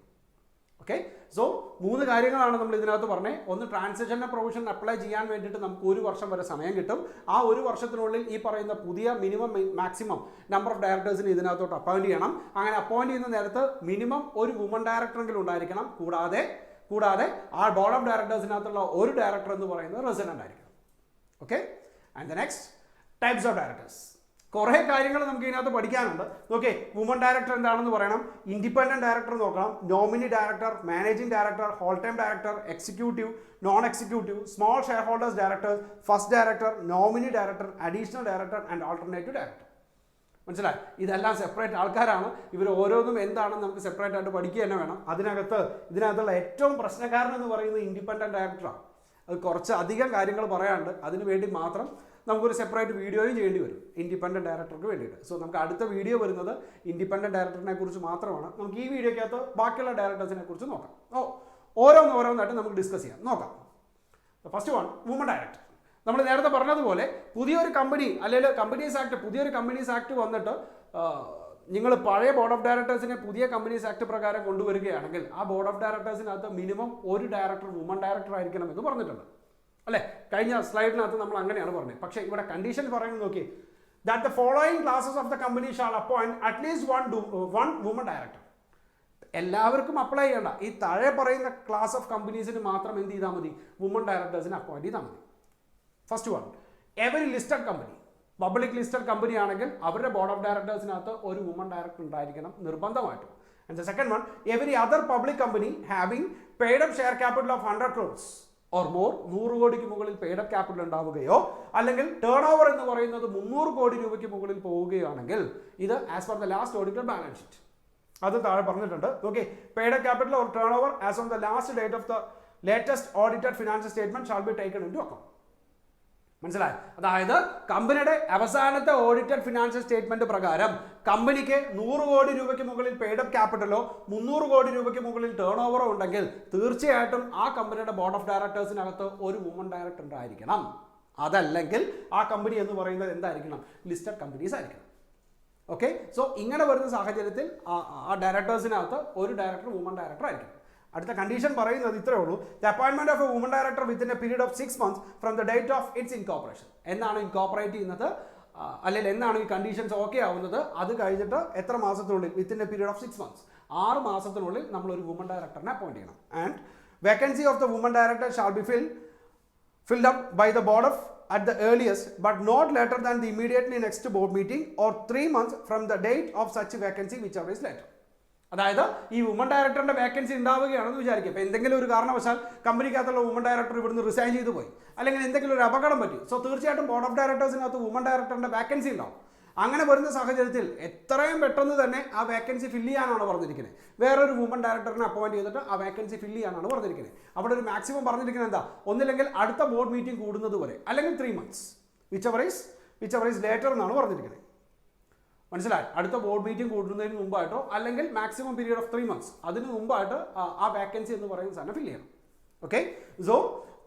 ഓക്കെ, സോ 3 കാര്യങ്ങളാണ് നമ്മൾ ഇതിനകത്ത് പറഞ്ഞത്. ഒന്ന്, ട്രാൻസിഷണൽ പ്രൊവിഷൻ അപ്ലൈ ചെയ്യാൻ വേണ്ടിയിട്ട് നമുക്ക് 1 വർഷം വരെ സമയം കിട്ടും. ആ 1 വർഷത്തിനുള്ളിൽ ഈ പറയുന്ന പുതിയ മിനിമം മാക്സിമം നമ്പർ ഓഫ് ഡയറക്ടേഴ്സിന് ഇതിനകത്തോട്ട് അപ്പോയിന്റ് ചെയ്യണം. അങ്ങനെ അപ്പോയിന്റ് ചെയ്യുന്ന നേരത്ത് മിനിമം ഒരു വുമൺ ഡയറക്ടറെങ്കിലും ഉണ്ടായിരിക്കണം. കൂടാതെ ആ ബോർഡ് ഓഫ് ഡയറക്ടേഴ്സിനകത്തുള്ള ഒരു ഡയറക്ടർ എന്ന് പറയുന്നത് റെസിഡന്റ് ആയിരിക്കണം. Okay, and the next types of directors. കുറേ കാര്യങ്ങൾ നമുക്ക് ഇതിനകത്ത് പഠിക്കാനുണ്ട്. ഓക്കെ, വുമൺ ഡയറക്ടർ എന്താണെന്ന് പറയണം, ഇൻഡിപെൻഡന്റ് ഡയറക്ടർ നോക്കണം, nominee director, managing director, whole time director, executive, non executive, small share holders director, first director, nominee director, additional director and alternative director. മനസ്സിലായി? ഇതെല്ലാം സെപ്പറേറ്റ് ആൾക്കാരാണ്. ഇവർ ഓരോന്നും എന്താണെന്ന് നമുക്ക് സെപ്പറേറ്റ് ആയിട്ട് പഠിക്കുക തന്നെ വേണം. ഇതിനകത്തുള്ള ഏറ്റവും പ്രശ്നക്കാരൻ എന്ന് പറയുന്നത് ഇൻഡിപെൻഡന്റ് ഡയറക്ടറാണ്. അത് കുറച്ച് അധികം കാര്യങ്ങൾ പറയാനുണ്ട്. അതിന് വേണ്ടി മാത്രം നമുക്കൊരു സെപ്പറേറ്റ് വീഡിയോയും ചെയ്യേണ്ടി വരും ഇൻഡിപെൻഡന്റ് ഡയറക്ടർക്ക് വേണ്ടിയിട്ട്. സോ നമുക്ക് അടുത്ത വീഡിയോ വരുന്നത് ഇൻഡിപെൻഡന്റ് ഡയറക്ടറിനെ കുറിച്ച് മാത്രമാണ്. നമുക്ക് ഈ വീഡിയോക്കകത്ത് ബാക്കിയുള്ള ഡയറക്ടേഴ്സിനെ കുറിച്ച് നോക്കാം. ഓരോന്നായിട്ട് നമുക്ക് ഡിസ്കസ് ചെയ്യാം. നോക്കാം. First one, woman director. നമ്മൾ നേരത്തെ പറഞ്ഞതുപോലെ പുതിയൊരു കമ്പനി അല്ലെങ്കിൽ കമ്പനീസ് ആക്ട്, പുതിയൊരു കമ്പനീസ് ആക്ട് വന്നിട്ട് നിങ്ങൾ പഴയ ബോർഡ് ഓഫ് ഡയറക്ടേഴ്സിനെ പുതിയ കമ്പനീസ് ആക്ട് പ്രകാരം കൊണ്ടുവരികയാണെങ്കിൽ ആ ബോർഡ് ഓഫ് ഡയറക്ടേഴ്സിനകത്ത് മിനിമം ഒരു ഡയറക്ടർ വുമൺ ഡയറക്ടർ ആയിരിക്കണം എന്ന് പറഞ്ഞിട്ടുണ്ട്. അല്ലേ? കഴിഞ്ഞ സ്ലൈഡിനകത്ത് നമ്മൾ അങ്ങനെയാണ് പറഞ്ഞത്. പക്ഷേ ഇവിടെ കണ്ടീഷൻ പറയുന്നത് നോക്കി, that the following classes of the company shall appoint at least one woman director. എല്ലാവർക്കും അപ്ലൈ ചെയ്യേണ്ട, ഈ താഴെ പറയുന്ന ക്ലാസ് ഓഫ് കമ്പനീസിന് മാത്രം എന്ത് ചെയ്താൽ മതി? വുമൺ ഡയറക്ടേഴ്സിനെ അപ്പോയിന്റ് ചെയ്താൽ മതി. First one, every listed company, public listed company ആണെങ്കിൽ അവരുടെ ബോർഡ് ഓഫ് ഡയറക്ടേഴ്സിനകത്ത് ഒരു വുമൺ ഡയറക്ടർ ഉണ്ടായിരിക്കണം നിർബന്ധമായിട്ടും. And the second one, every other public company having paid up share capital of 100 crores or more, 100 കോടിക്ക് മുകളിൽ പെയ്ഡ് അപ്പ് ക്യാപിറ്റൽ ഉണ്ടാവുകയോ അല്ലെങ്കിൽ turn over എന്ന് പറയുന്നത് 300 കോടി രൂപയ്ക്ക് മുകളിൽ പോവുകയാണെങ്കിൽ ഇത് as per the last audited balance sheet, അത് താഴെ പറഞ്ഞിട്ടുണ്ട്. Okay, paid up capital or turnover as on the last date of the latest audited financial statement shall be taken into account. മനസ്സിലായി? അതായത് കമ്പനിയുടെ അവസാനത്തെ audited financial statement പ്രകാരം കമ്പനിക്ക് 100 കോടി രൂപയ്ക്ക് മുകളിൽ പെയ്ഡ് അപ്പ് ക്യാപിറ്റലോ 300 കോടി രൂപയ്ക്ക് മുകളിൽ ടേൺ ഓവറോ ഉണ്ടെങ്കിൽ തീർച്ചയായിട്ടും ആ കമ്പനിയുടെ ബോർഡ് ഓഫ് ഡയറക്ടേഴ്സിനകത്ത് ഒരു വുമൺ ഡയറക്ടർ ഉണ്ടായിരിക്കണം. അതല്ലെങ്കിൽ ആ കമ്പനി എന്ന് പറയുന്നത് എന്തായിരിക്കണം? ലിസ്റ്റഡ് കമ്പനീസ് ആയിരിക്കണം. ഓക്കെ, സോ ഇങ്ങനെ വരുന്ന സാഹചര്യത്തിൽ ആ ഡയറക്ടേഴ്സിനകത്ത് ഒരു ഡയറക്ടർ വുമൺ ഡയറക്ടർ ആയിരിക്കണം. അടുത്ത കണ്ടീഷൻ പറയുന്നത് ഇത്രേ ഉള്ളൂ, the appointment of A woman director within A period of 6 months from the date of its incorporation. എന്നാണ് ഇൻകോർപ്പറേറ്റ് ചെയ്യുന്നത്, അല്ലെങ്കിൽ എന്നാണ് ഈ കണ്ടീഷൻസ് ഓക്കെ ആവുന്നത്, അത് കഴിഞ്ഞിട്ട് എത്ര മാസത്തിനുള്ളിൽ? Within A period of 6 months, 6 മാസത്തിനുള്ളിൽ നമ്മൾ ഒരു വുമൺ ഡയറക്ടറിനെ അപ്പോയിന്റ് ചെയ്യണം. And vacancy of the woman director shall be filled up by the board of at the earliest but not later than the immediately next board meeting or 3 months from the date of such vacancy whichever is later. അതായത് ഈ woman ഡയറക്ടറിന്റെ vacancy ഉണ്ടാവുകയാണെന്ന് വിചാരിക്കുക. ഇപ്പോൾ എന്തെങ്കിലും ഒരു കാരണവശാൽ കമ്പനിക്കകത്തുള്ള woman director ഇവിടുന്ന് resign ചെയ്തു പോയി, അല്ലെങ്കിൽ എന്തെങ്കിലും ഒരു അപകടം പറ്റി, സോ തീർച്ചയായിട്ടും ബോർഡ് ഓഫ് ഡയറക്ടേഴ്സിനകത്ത് വുമൺ ഡയറക്ടറിന്റെ വേക്കൻസി ഉണ്ടാവും. അങ്ങനെ വരുന്ന സാഹചര്യത്തിൽ എത്രയും പെട്ടെന്ന് തന്നെ ആ വേക്കൻസി ഫില്ല് ചെയ്യാനാണ് പറഞ്ഞിരിക്കുന്നത്. വേറൊരു വുമൺ ഡയറക്ടറിനെ അപ്പോയിന്റ് ചെയ്തിട്ട് ആ വേക്കൻസി ഫില്ല് ചെയ്യാനാണ് പറഞ്ഞിരിക്കുന്നത്. അവിടെ ഒരു മാക്സിമം പറഞ്ഞിരിക്കുന്നത് എന്താ, ഒന്നില്ലെങ്കിൽ അടുത്ത ബോർഡ് മീറ്റിംഗ് കൂടുന്നത് വരെ, അല്ലെങ്കിൽ 3 months, which ever is later എന്നാണ് പറഞ്ഞിരിക്കുന്നത്. മനസ്സിലായി? അടുത്ത ബോർഡ് മീറ്റിംഗ് കൂടുന്നതിന് മുമ്പായിട്ടോ അല്ലെങ്കിൽ മാക്സിമം പീരീഡ് ഓഫ് 3 months, അതിന് മുമ്പായിട്ട് ആ വേക്കൻസി എന്ന് പറയുന്ന സാധനം ഫില്ല് ചെയ്യണം. ഓക്കെ, സോ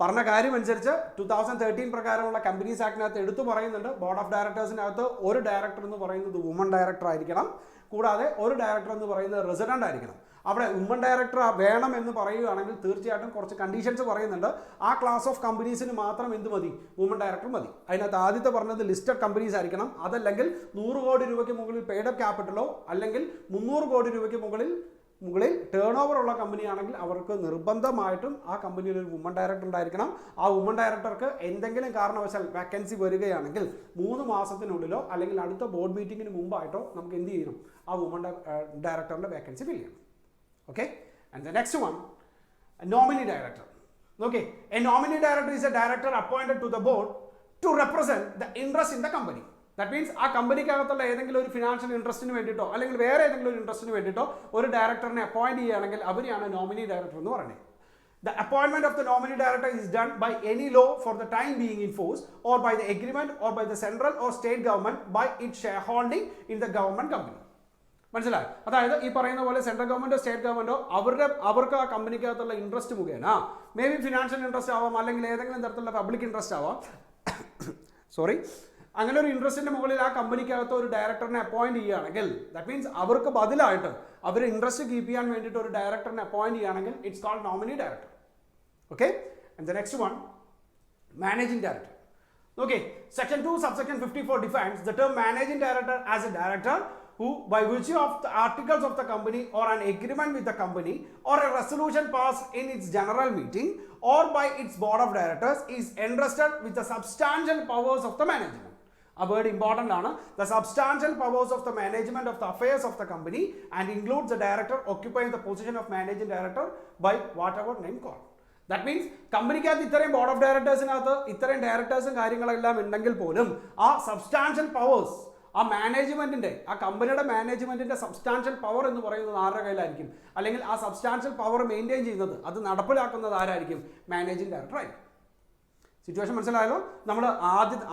പറഞ്ഞ കാര്യം അനുസരിച്ച് 2013 പ്രകാരമുള്ള കമ്പനീസ് ആക്ടിനകത്ത് എടുത്തു പറയുന്നുണ്ട്, ബോർഡ് ഓഫ് ഡയറക്ടേഴ്സിനകത്ത് ഒരു ഡയറക്ടർ എന്ന് പറയുന്നത് വുമൺ ഡയറക്ടർ ആയിരിക്കണം, കൂടാതെ ഒരു ഡയറക്ടർ എന്ന് പറയുന്നത് റെസിഡന്റ് ആയിരിക്കണം. അവിടെ വുമൺ ഡയറക്ടർ വേണം എന്ന് പറയുകയാണെങ്കിൽ തീർച്ചയായിട്ടും കുറച്ച് കണ്ടീഷൻസ് പറയുന്നുണ്ട്. ആ ക്ലാസ് ഓഫ് കമ്പനീസിന് മാത്രം എന്ത് മതി, വുമൺ ഡയറക്ടർ മതി. അതിനകത്ത് ആദ്യത്തെ പറഞ്ഞത് ലിസ്റ്റഡ് കമ്പനീസ് ആയിരിക്കണം, അതല്ലെങ്കിൽ 100 കോടി രൂപയ്ക്ക് മുകളിൽ പെയ്ഡ് അപ്പ് ക്യാപിറ്റലോ അല്ലെങ്കിൽ 300 കോടി രൂപയ്ക്ക് മുകളിൽ ടേൺ ഓവർ ഉള്ള കമ്പനിയാണെങ്കിൽ അവർക്ക് നിർബന്ധമായിട്ടും ആ കമ്പനിയിൽ ഒരു വുമൺ ഡയറക്ടർ ഉണ്ടായിരിക്കണം. ആ വുമൺ ഡയറക്ടർക്ക് എന്തെങ്കിലും കാരണവശാൽ വാക്കൻസി വരികയാണെങ്കിൽ 3 മാസത്തിനുള്ളിലോ അല്ലെങ്കിൽ അടുത്ത ബോർഡ് മീറ്റിംഗിന് മുമ്പായിട്ടോ നമുക്ക് എന്ത് ചെയ്യണം, ആ വുമൺ ഡയറക്ടറിന്റെ വാക്കൻസി ഫില്ല് ചെയ്യണം. Okay, and the next one, a nominee director. Okay, a nominee director is a director appointed to the board to represent the interest in the company. That means ആ കമ്പനിക്കകത്തുള്ള ഏതെങ്കിലും ഒരു financial ഇൻട്രസ്റ്റിന് വേണ്ടിയിട്ടോ അല്ലെങ്കിൽ വേറെ ഏതെങ്കിലും ഒരു ഇൻട്രസ്റ്റിന് വേണ്ടിയിട്ടോ ഒരു ഡയറക്ടറിനെ അപ്പോയിന്റ് ചെയ്യുകയാണെങ്കിൽ അവരെയാണ് നോമിനി ഡയറക്ടർ എന്ന് പറയുന്നത്. The appointment of the nominee director is done by any law for the time being in force or by the agreement or by the central or state government by its shareholding in the government company. മനസ്സിലായി? അതായത് ഈ പറയുന്ന പോലെ central ഗവൺമെന്റോ state ഗവൺമെന്റോ അവർക്ക് ആ കമ്പനിക്കകത്തുള്ള interest മുഖേന, may be financial interest ആവാം അല്ലെങ്കിൽ ഏതെങ്കിലും തരത്തിലുള്ള പബ്ലിക് ഇൻട്രസ്റ്റ് ആവാം, അങ്ങനെ ഒരു ഇൻട്രസ്റ്റിന്റെ മുകളിൽ ആ കമ്പനിക്കകത്ത് ഒരു ഡയറക്ടറിനെ അപ്പോയിന്റ് ചെയ്യുകയാണെങ്കിൽ, ദാറ്റ് മീൻസ് അവർക്ക് ബദലായിട്ട് അവർ ഇൻട്രസ്റ്റ് കീപ്പ് ചെയ്യാൻ വേണ്ടിയിട്ട് ഒരു ഡയറക്ടറിനെ അപ്പോയിന്റ് ചെയ്യുകയാണെങ്കിൽ it's called nominee director. Okay, and the next one, managing director. Okay, section 2 subsection 54 defines the term managing director as a director who, by virtue of the articles of the company or an agreement with the company or a resolution passed in its general meeting or by its board of directors, is entrusted with the substantial powers of the management. A word important ആണ്, the substantial powers of the management of the affairs of the company and includes the director occupying the position of managing director by whatever name called. That means കമ്പനിക്കകത്ത് ഇത്രയും board of ഡയറക്ടേഴ്സിനകത്ത് ഇത്രയും ഡയറക്ടേഴ്സും കാര്യങ്ങളെല്ലാം ഉണ്ടെങ്കിൽ പോലും ആ substantial powers, ആ മാനേജ്മെന്റിന്റെ, ആ കമ്പനിയുടെ മാനേജ്മെന്റിന്റെ സബ്സ്റ്റാൻഷ്യൽ പവർ എന്ന് പറയുന്നത് ആരുടെ കയ്യിലായിരിക്കും, അല്ലെങ്കിൽ ആ സബ്സ്റ്റാൻഷ്യൽ പവർ മെയിൻറ്റെയിൻ ചെയ്യുന്നത്, അത് നടപ്പിലാക്കുന്നത് ആരായിരിക്കും, മാനേജിംഗ് ഡയറക്ടർ ആയിരിക്കും. സിറ്റുവേഷൻ മനസ്സിലായല്ലോ? നമ്മൾ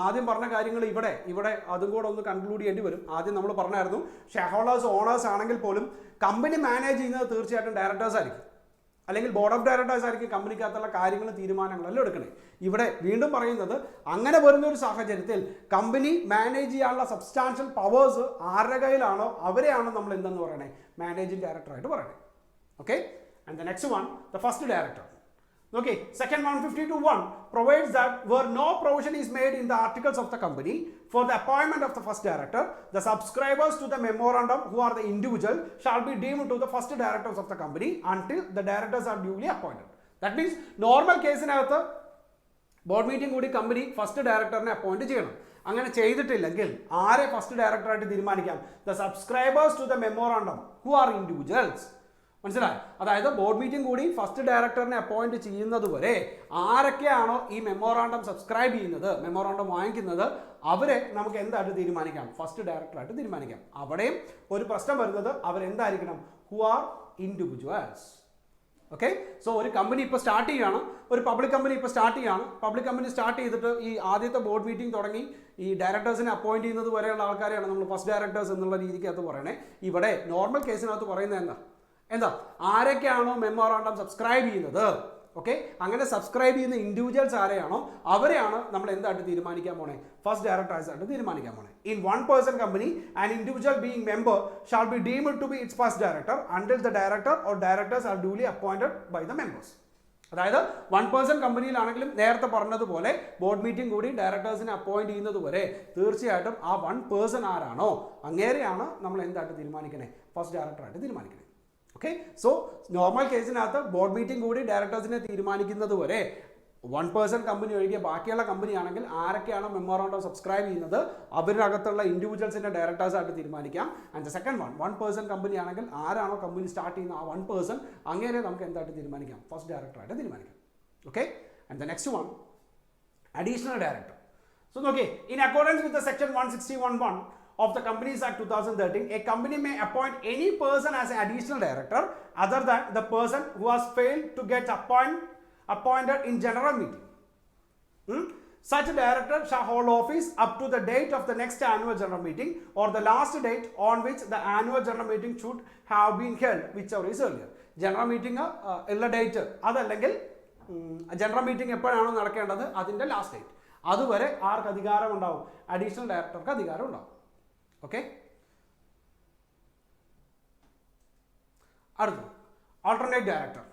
ആദ്യം പറഞ്ഞ കാര്യങ്ങൾ ഇവിടെ അതും കൂടെ ഒന്ന് കൺക്ലൂഡ് ചെയ്യേണ്ടി വരും. ആദ്യം നമ്മൾ പറഞ്ഞായിരുന്നു ഷെയർ ഹോൾഡേഴ്സ്, ഓണേഴ്സ് ആണെങ്കിൽ പോലും കമ്പനി മാനേജ് ചെയ്യുന്നത് തീർച്ചയായിട്ടും ഡയറക്ടേഴ്സ് ആയിരിക്കും, അല്ലെങ്കിൽ ബോർഡ് ഓഫ് ഡയറക്ടേഴ്സ് ആയിരിക്കും കമ്പനിക്കകത്തുള്ള കാര്യങ്ങളും തീരുമാനങ്ങളെല്ലാം എടുക്കണേ. ഇവിടെ വീണ്ടും പറയുന്നത്, അങ്ങനെ വരുന്ന ഒരു സാഹചര്യത്തിൽ കമ്പനി മാനേജ് ചെയ്യാനുള്ള സബ്സ്റ്റാൻഷ്യൽ പവേഴ്സ് ആരുടെ കയ്യിലാണോ അവരെയാണ് നമ്മൾ എന്തെന്ന് പറയണേ, മാനേജിംഗ് ഡയറക്ടറായിട്ട് പറയണേ. Okay, and the next one, the first director. Okay, section 152(1) provides that where no provision is made in the articles of the company for the appointment of the first director, the subscribers to the memorandum, who are the individual, shall be deemed to the first directors of the company until the directors are duly appointed. That means normal കേസിനകത്ത് board meeting കൂടി company first ഡയറക്ടറിനെ appoint ചെയ്യണം. അങ്ങനെ ചെയ്തിട്ടില്ലെങ്കിൽ ആരെ first ഡയറക്ടറായിട്ട് തീരുമാനിക്കാം, the subscribers to the memorandum who are individuals. മനസ്സിലായി? അതായത് ബോർഡ് മീറ്റിംഗ് കൂടി ഫസ്റ്റ് ഡയറക്ടറിനെ അപ്പോയിന്റ് ചെയ്യുന്നത് വരെ ആരൊക്കെയാണോ ഈ മെമ്മോറാണ്ടം സബ്സ്ക്രൈബ് ചെയ്യുന്നത്, മെമ്മോറാണ്ടം വാങ്ങിക്കുന്നത്, അവരെ നമുക്ക് എന്തായിട്ട് തീരുമാനിക്കാം, ഫസ്റ്റ് ഡയറക്ടറായിട്ട് തീരുമാനിക്കാം. അവിടെയും ഒരു പ്രശ്നം വരുന്നത് അവരെന്തായിരിക്കണം, who are individuals. Okay, so ഒരു കമ്പനി ഇപ്പോൾ സ്റ്റാർട്ട് ചെയ്യുകയാണ്, ഒരു പബ്ലിക് കമ്പനി ഇപ്പോൾ സ്റ്റാർട്ട് ചെയ്യുകയാണ്. പബ്ലിക് കമ്പനി സ്റ്റാർട്ട് ചെയ്തിട്ട് ഈ ആദ്യത്തെ ബോർഡ് മീറ്റിംഗ് തുടങ്ങി ഈ ഡയറക്ടേഴ്സിനെ അപ്പോയിന്റ് ചെയ്യുന്നത് വരെയുള്ള ആൾക്കാരെയാണ് നമ്മൾ ഫസ്റ്റ് ഡയറക്ടേഴ്സ് എന്നുള്ള രീതിക്കകത്ത് പറയണേ. ഇവിടെ നോർമൽ കേസിനകത്ത് പറയുന്നത് എന്താ, ആരൊക്കെയാണോ മെമ്മോറാണ്ടം സബ്സ്ക്രൈബ് ചെയ്യുന്നത്, ഓക്കെ, അങ്ങനെ സബ്സ്ക്രൈബ് ചെയ്യുന്ന ഇൻഡിവിജ്വൽസ് ആരെയാണോ അവരെയാണ് നമ്മൾ എന്തായിട്ട് തീരുമാനിക്കാൻ പോണേ, ഫസ്റ്റ് ഡയറക്ടേഴ്സ് ആയിട്ട് തീരുമാനിക്കാൻ പോണേ. In 1 person company and individual being member shall be deemed to be its first director until the director or directors are duly appointed by the members. അതായത് 1 person കമ്പനിയിലാണെങ്കിലും നേരത്തെ പറഞ്ഞതുപോലെ ബോർഡ് മീറ്റിംഗ് കൂടി ഡയറക്ടേഴ്സിനെ appoint ചെയ്യുന്നത് വരെ തീർച്ചയായിട്ടും ആ 1 person ആരാണോ അങ്ങേരെയാണ് നമ്മൾ എന്തായിട്ട് തീരുമാനിക്കണേ, ഫസ്റ്റ് ഡയറക്ടറായിട്ട് തീരുമാനിക്കണേ. ഓക്കെ, സോ നോർമൽ കേസിനകത്ത് ബോർഡ് മീറ്റിംഗ് കൂടി ഡയറക്ടേഴ്സിനെ തീരുമാനിക്കുന്നത് വരെ 1 person കമ്പനി ഒഴികെ ബാക്കിയുള്ള കമ്പനി ആണെങ്കിൽ ആരൊക്കെയാണോ മെമ്മോറാണ്ടം സബ്സ്ക്രൈബ് ചെയ്യുന്നത് അവരിനകത്തുള്ള ഇൻഡിവിജ്വൽസിന്റെ ഡയറക്ടേഴ്സ് ആയിട്ട് തീരുമാനിക്കാം. And the second one, 1 person company ആണെങ്കിൽ ആരാണോ കമ്പനി സ്റ്റാർട്ട് ചെയ്യുന്ന ആ 1 person അങ്ങനെ നമുക്ക് എന്തായിട്ട് തീരുമാനിക്കാം, ഫസ്റ്റ് ഡയറക്ടറായിട്ട് തീരുമാനിക്കാം. Okay, and the next one, additional director. So നോക്കിയേ, in accordance with the section 161(1) of the Companies Act 2013, a company may appoint any person as an additional director other than the person who has failed to get appointed in general meeting. Such a director shall hold office up to the date of the next annual general meeting or the last date on which the annual general meeting should have been held, whichever is earlier. General meeting ഉള്ള date അതല്ലെങ്കിൽ general meeting എപ്പോഴാണോ നടക്കേണ്ടത് അതിൻ്റെ last date, അതുവരെ ആർക്ക് അധികാരം ഉണ്ടാവും? Additional ഡയറക്ടർക്ക് അധികാരം ഉണ്ടാവും. ഓക്കെ, അടുത്തത് alternate director.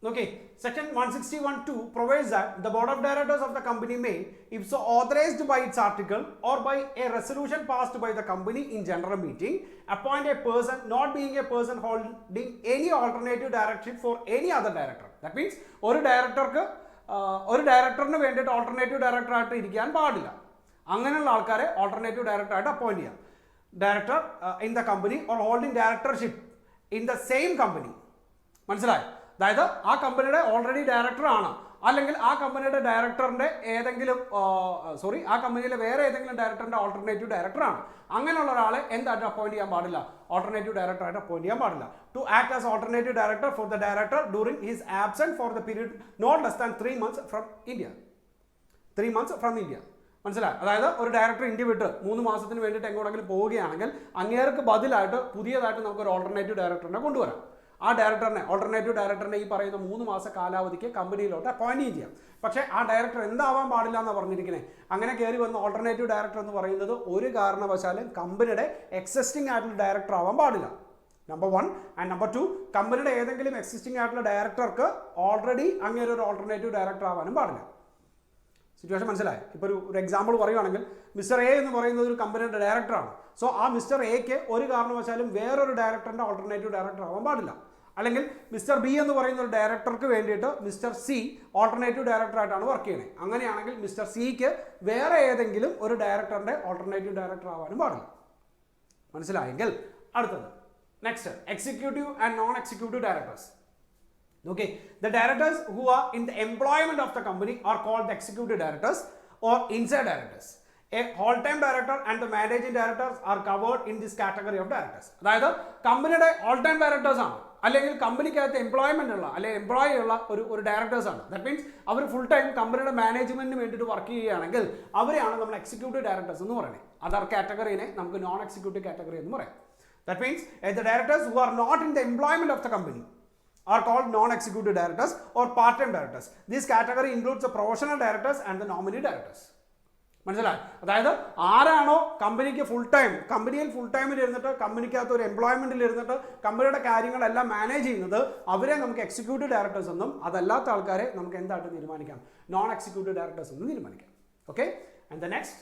Okay, section 161(2) provides that the board of directors of the company may, if so authorized by its article or by a resolution passed by the company in general meeting, appoint a person not being a person holding any alternative directorship for any other director. That means ഒരു ഡയറക്ടറിന് വേണ്ടിയിട്ട് alternative ഡയറക്ടറായിട്ട് ഇരിക്കാൻ പാടില്ല. അങ്ങനെയുള്ള ആൾക്കാരെ alternative ഡയറക്ടറായിട്ട് appoint ചെയ്യാം. Director in the company or holding directorship in the same company. മനസ്സിലായി? അതായത് ആ കമ്പനിയുടെ ഓൾറെഡി ഡയറക്ടർ ആണ്, അല്ലെങ്കിൽ ആ കമ്പനിയുടെ ഡയറക്ടറിന്റെ ഏതെങ്കിലും ആ കമ്പനിയിലെ വേറെ ഏതെങ്കിലും ഡയറക്ടറിന്റെ ഓൾട്ടർനേറ്റീവ് ഡയറക്ടറാണ്. അങ്ങനെയുള്ള ഒരാളെ എന്തായിട്ട് അപ്പോയിന്റ് ചെയ്യാൻ പാടില്ല? ഓൾട്ടർനേറ്റീവ് ഡയറക്ടറായിട്ട് അപ്പോയിന്റ് ചെയ്യാൻ പാടില്ല. To act as alternative director for the director during his absent for the period not less than 3 months from India. 3 months from India. മനസ്സിലായി? അതായത് ഒരു ഡയറക്ടർ ഇന്ത്യ വിട്ട് 3 മാസത്തിന് വേണ്ടിയിട്ട് എങ്ങോട്ടെങ്കിലും പോവുകയാണെങ്കിൽ അങ്ങേർക്ക് ബദലായിട്ട് പുതിയതായിട്ട് നമുക്കൊരു ഓൾട്ടർനേറ്റീവ് ഡയറക്ടറിനെ കൊണ്ടുവരാം. ആ ഡയറക്ടറിനെ ഓൾട്ടർനേറ്റീവ് ഡയറക്ടറിനെ ഈ പറയുന്ന 3 മാസ കാലാവധിക്ക് കമ്പനിയിലോട്ട് അപ്പോയിന്റ് ചെയ്യാം. പക്ഷേ ആ ഡയറക്ടർ എന്താവാൻ പാടില്ല എന്നാണ് പറഞ്ഞിരിക്കുന്നത്. അങ്ങനെ കയറി വന്ന ഓൾട്ടർനേറ്റീവ് ഡയറക്ടർ എന്ന് പറയുന്നത് ഒരു കാരണവശാലും കമ്പനിയുടെ എക്സിസ്റ്റിംഗ് ആയിട്ടുള്ള ഡയറക്ടർ ആവാൻ പാടില്ല. നമ്പർ 1 ആൻഡ് നമ്പർ 2, കമ്പനിയുടെ ഏതെങ്കിലും എക്സിസ്റ്റിംഗ് ആയിട്ടുള്ള ഡയറക്ടർക്ക് ഓൾറെഡി അങ്ങനെ ഒരു ഓൾട്ടർനേറ്റീവ് ഡയറക്ടർ ആവാനും പാടില്ല. സിറ്റുവേഷൻ മനസ്സിലായി? ഇപ്പോൾ ഒരു എക്സാമ്പിൾ പറയുവാണെങ്കിൽ മിസ്റ്റർ എ എന്ന് പറയുന്നത് ഒരു കമ്പനിയുടെ ഡയറക്ടറാണ്. സോ ആ മിസ്റ്റർ എക്ക് ഒരു കാരണവശാലും വേറൊരു ഡയറക്ടറിന്റെ ഓൾട്ടർനേറ്റീവ് ഡയറക്ടർ ആവാൻ പാടില്ല. അല്ലെങ്കിൽ മിസ്റ്റർ ബി എന്ന് പറയുന്ന ഒരു ഡയറക്ടർക്ക് വേണ്ടിയിട്ട് മിസ്റ്റർ സി ഓൾട്ടർനേറ്റീവ് ഡയറക്ടറായിട്ടാണ് വർക്ക് ചെയ്യുന്നത്. അങ്ങനെയാണെങ്കിൽ മിസ്റ്റർ സിക്ക് വേറെ ഏതെങ്കിലും ഒരു ഡയറക്ടറിന്റെ ഓൾട്ടർനേറ്റീവ് ഡയറക്ടർ ആവാനും പാടില്ല. മനസ്സിലായെങ്കിൽ അടുത്തത് next executive and non executive directors. Okay, the directors who are in the employment of the company are called the executive directors or inside directors. A whole-time director and the managing directors are covered in this category of directors. അതായത് കമ്പനിയുടെ all time directors ആണ്, അല്ലെങ്കിൽ കമ്പനിക്കകത്ത് employment ഉള്ള അല്ലെങ്കിൽ employee ഉള്ള ഒരു directors ആണ്. That means അവർ ഫുൾ ടൈം കമ്പനിയുടെ മാനേജ്മെന്റിന് വേണ്ടിയിട്ട് വർക്ക് ചെയ്യുകയാണെങ്കിൽ അവരെയാണ് നമ്മൾ എക്സിക്യൂട്ടീവ് ഡയറക്ടേഴ്സ് എന്ന് പറയുന്നത്. അതർ കാറ്റഗറിനെ നമുക്ക് നോൺ എക്സിക്യൂട്ടീവ് കാറ്റഗറി എന്ന് പറയാം. That means the directors who are not in the employment of the company are called non-executive directors or part-time directors. This category includes the professional directors and the nominee directors. മനസ്സിലായി? അതായത് ആരാണോ കമ്പനിക്ക് കമ്പനിയിൽ full ടൈമിൽ ഇരുന്നിട്ട് കമ്പനിക്കകത്ത് ഒരു എംപ്ലോയ്മെന്റിൽ ഇരുന്നിട്ട് കമ്പനിയുടെ കാര്യങ്ങളെല്ലാം മാനേജ് ചെയ്യുന്നത് അവരെ നമുക്ക് എക്സിക്യൂട്ടീവ് ഡയറക്ടേഴ്സ് എന്നും, അതല്ലാത്ത ആൾക്കാരെ നമുക്ക് എന്തായിട്ട് തീരുമാനിക്കാം? നോൺ എക്സിക്യൂട്ടീവ് ഡയറക്ടേഴ്സ് എന്നും തീരുമാനിക്കാം. Okay, and the next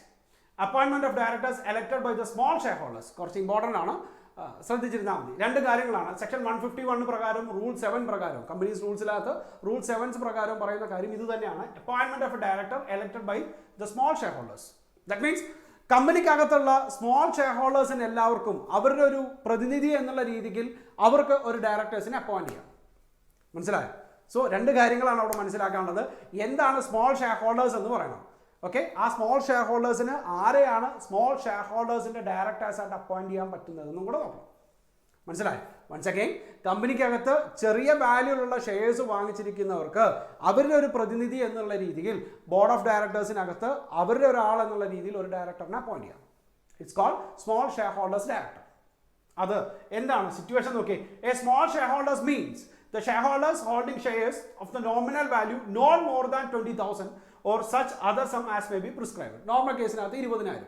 appointment of directors elected by the small share holders. കുറച്ച് ഇമ്പോർട്ടൻ്റ് ആണ്, ശ്രദ്ധിച്ചിരുന്നാൽ മതി. 2 കാര്യങ്ങളാണ്. സെക്ഷൻ 151 പ്രകാരം റൂൾ 7 പ്രകാരം കമ്പനീസ് റൂൾസിനകത്ത് റൂൾ 7 പ്രകാരം പറയുന്ന കാര്യം ഇത് തന്നെയാണ്. Appointment of a director elected by the small share holders. That means കമ്പനിക്കകത്തുള്ള സ്മോൾ ഷെയർ ഹോൾഡേഴ്സിന് എല്ലാവർക്കും അവരുടെ ഒരു പ്രതിനിധി എന്നുള്ള രീതിയിൽ അവർക്ക് ഒരു ഡയറക്ടേഴ്സിനെ അപ്പോയിന്റ് ചെയ്യാം. മനസ്സിലായോ? സോ 2 കാര്യങ്ങളാണ് അവിടെ മനസ്സിലാക്കാനുള്ളത്. എന്താണ് സ്മോൾ ഷെയർ ഹോൾഡേഴ്സ് എന്ന് പറയുന്നത്? ഓക്കെ, ആ സ്മോൾ ഷെയർ ഹോൾഡേഴ്സിന് ആരെയാണ് സ്മോൾ ഷെയർ ഹോൾഡേഴ്സിന്റെ ഡയറക്ടേഴ്സ് ആയിട്ട് അപ്പോയിന്റ് ചെയ്യാൻ പറ്റുന്നതെന്നും കൂടെ നോക്കണം. മനസ്സിലായി? വൺസ് അഗൈൻ, കമ്പനിക്കകത്ത് ചെറിയ വാല്യൂലുള്ള ഷെയർസ് വാങ്ങിച്ചിരിക്കുന്നവർക്ക് അവരുടെ ഒരു പ്രതിനിധി എന്നുള്ള രീതിയിൽ ബോർഡ് ഓഫ് ഡയറക്ടേഴ്സിനകത്ത് അവരുടെ ഒരാൾ എന്നുള്ള രീതിയിൽ ഒരു ഡയറക്ടറിനെ അപ്പോയിന്റ് ചെയ്യാം. It's called small share holders director. അത് എന്താണ് സിറ്റുവേഷൻ നോക്കി? A small share holders means the shareholders holding shares of the nominal value not more than 20,000 or such other sum as may be prescribed. Normal കേസിനകത്ത് 20,000.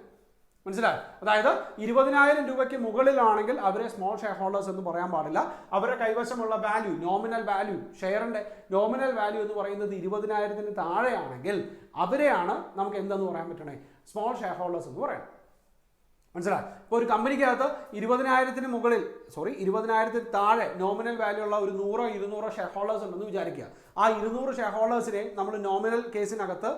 മനസ്സിലായി? അതായത് 20,000 രൂപയ്ക്ക് മുകളിലാണെങ്കിൽ അവരെ small share holders എന്ന് പറയാൻ പാടില്ല. അവരുടെ കൈവശമുള്ള വാല്യൂ, നോമിനൽ വാല്യൂ, ഷെയറിന്റെ നോമിനൽ വാല്യൂ എന്ന് പറയുന്നത് 20,000 താഴെയാണെങ്കിൽ അവരെയാണ് നമുക്ക് എന്തെന്ന് പറയാൻ പറ്റണേ? സ്മോൾ ഷെയർ ഹോൾഡേഴ്സ് എന്ന് പറയാം. മനസ്സിലായി? ഇപ്പോൾ ഒരു കമ്പനിക്കകത്ത് 20,000 താഴെ നോമിനൽ വാല്യൂ ഉള്ള ഒരു 100-200 ഷെയർ ഹോൾഡേഴ്സ് ഉണ്ടെന്ന് വിചാരിക്കുക. ആ 200 ഷെയർ ഹോൾഡേഴ്സിനെ നമ്മൾ നോമിനൽ കേസിനകത്ത്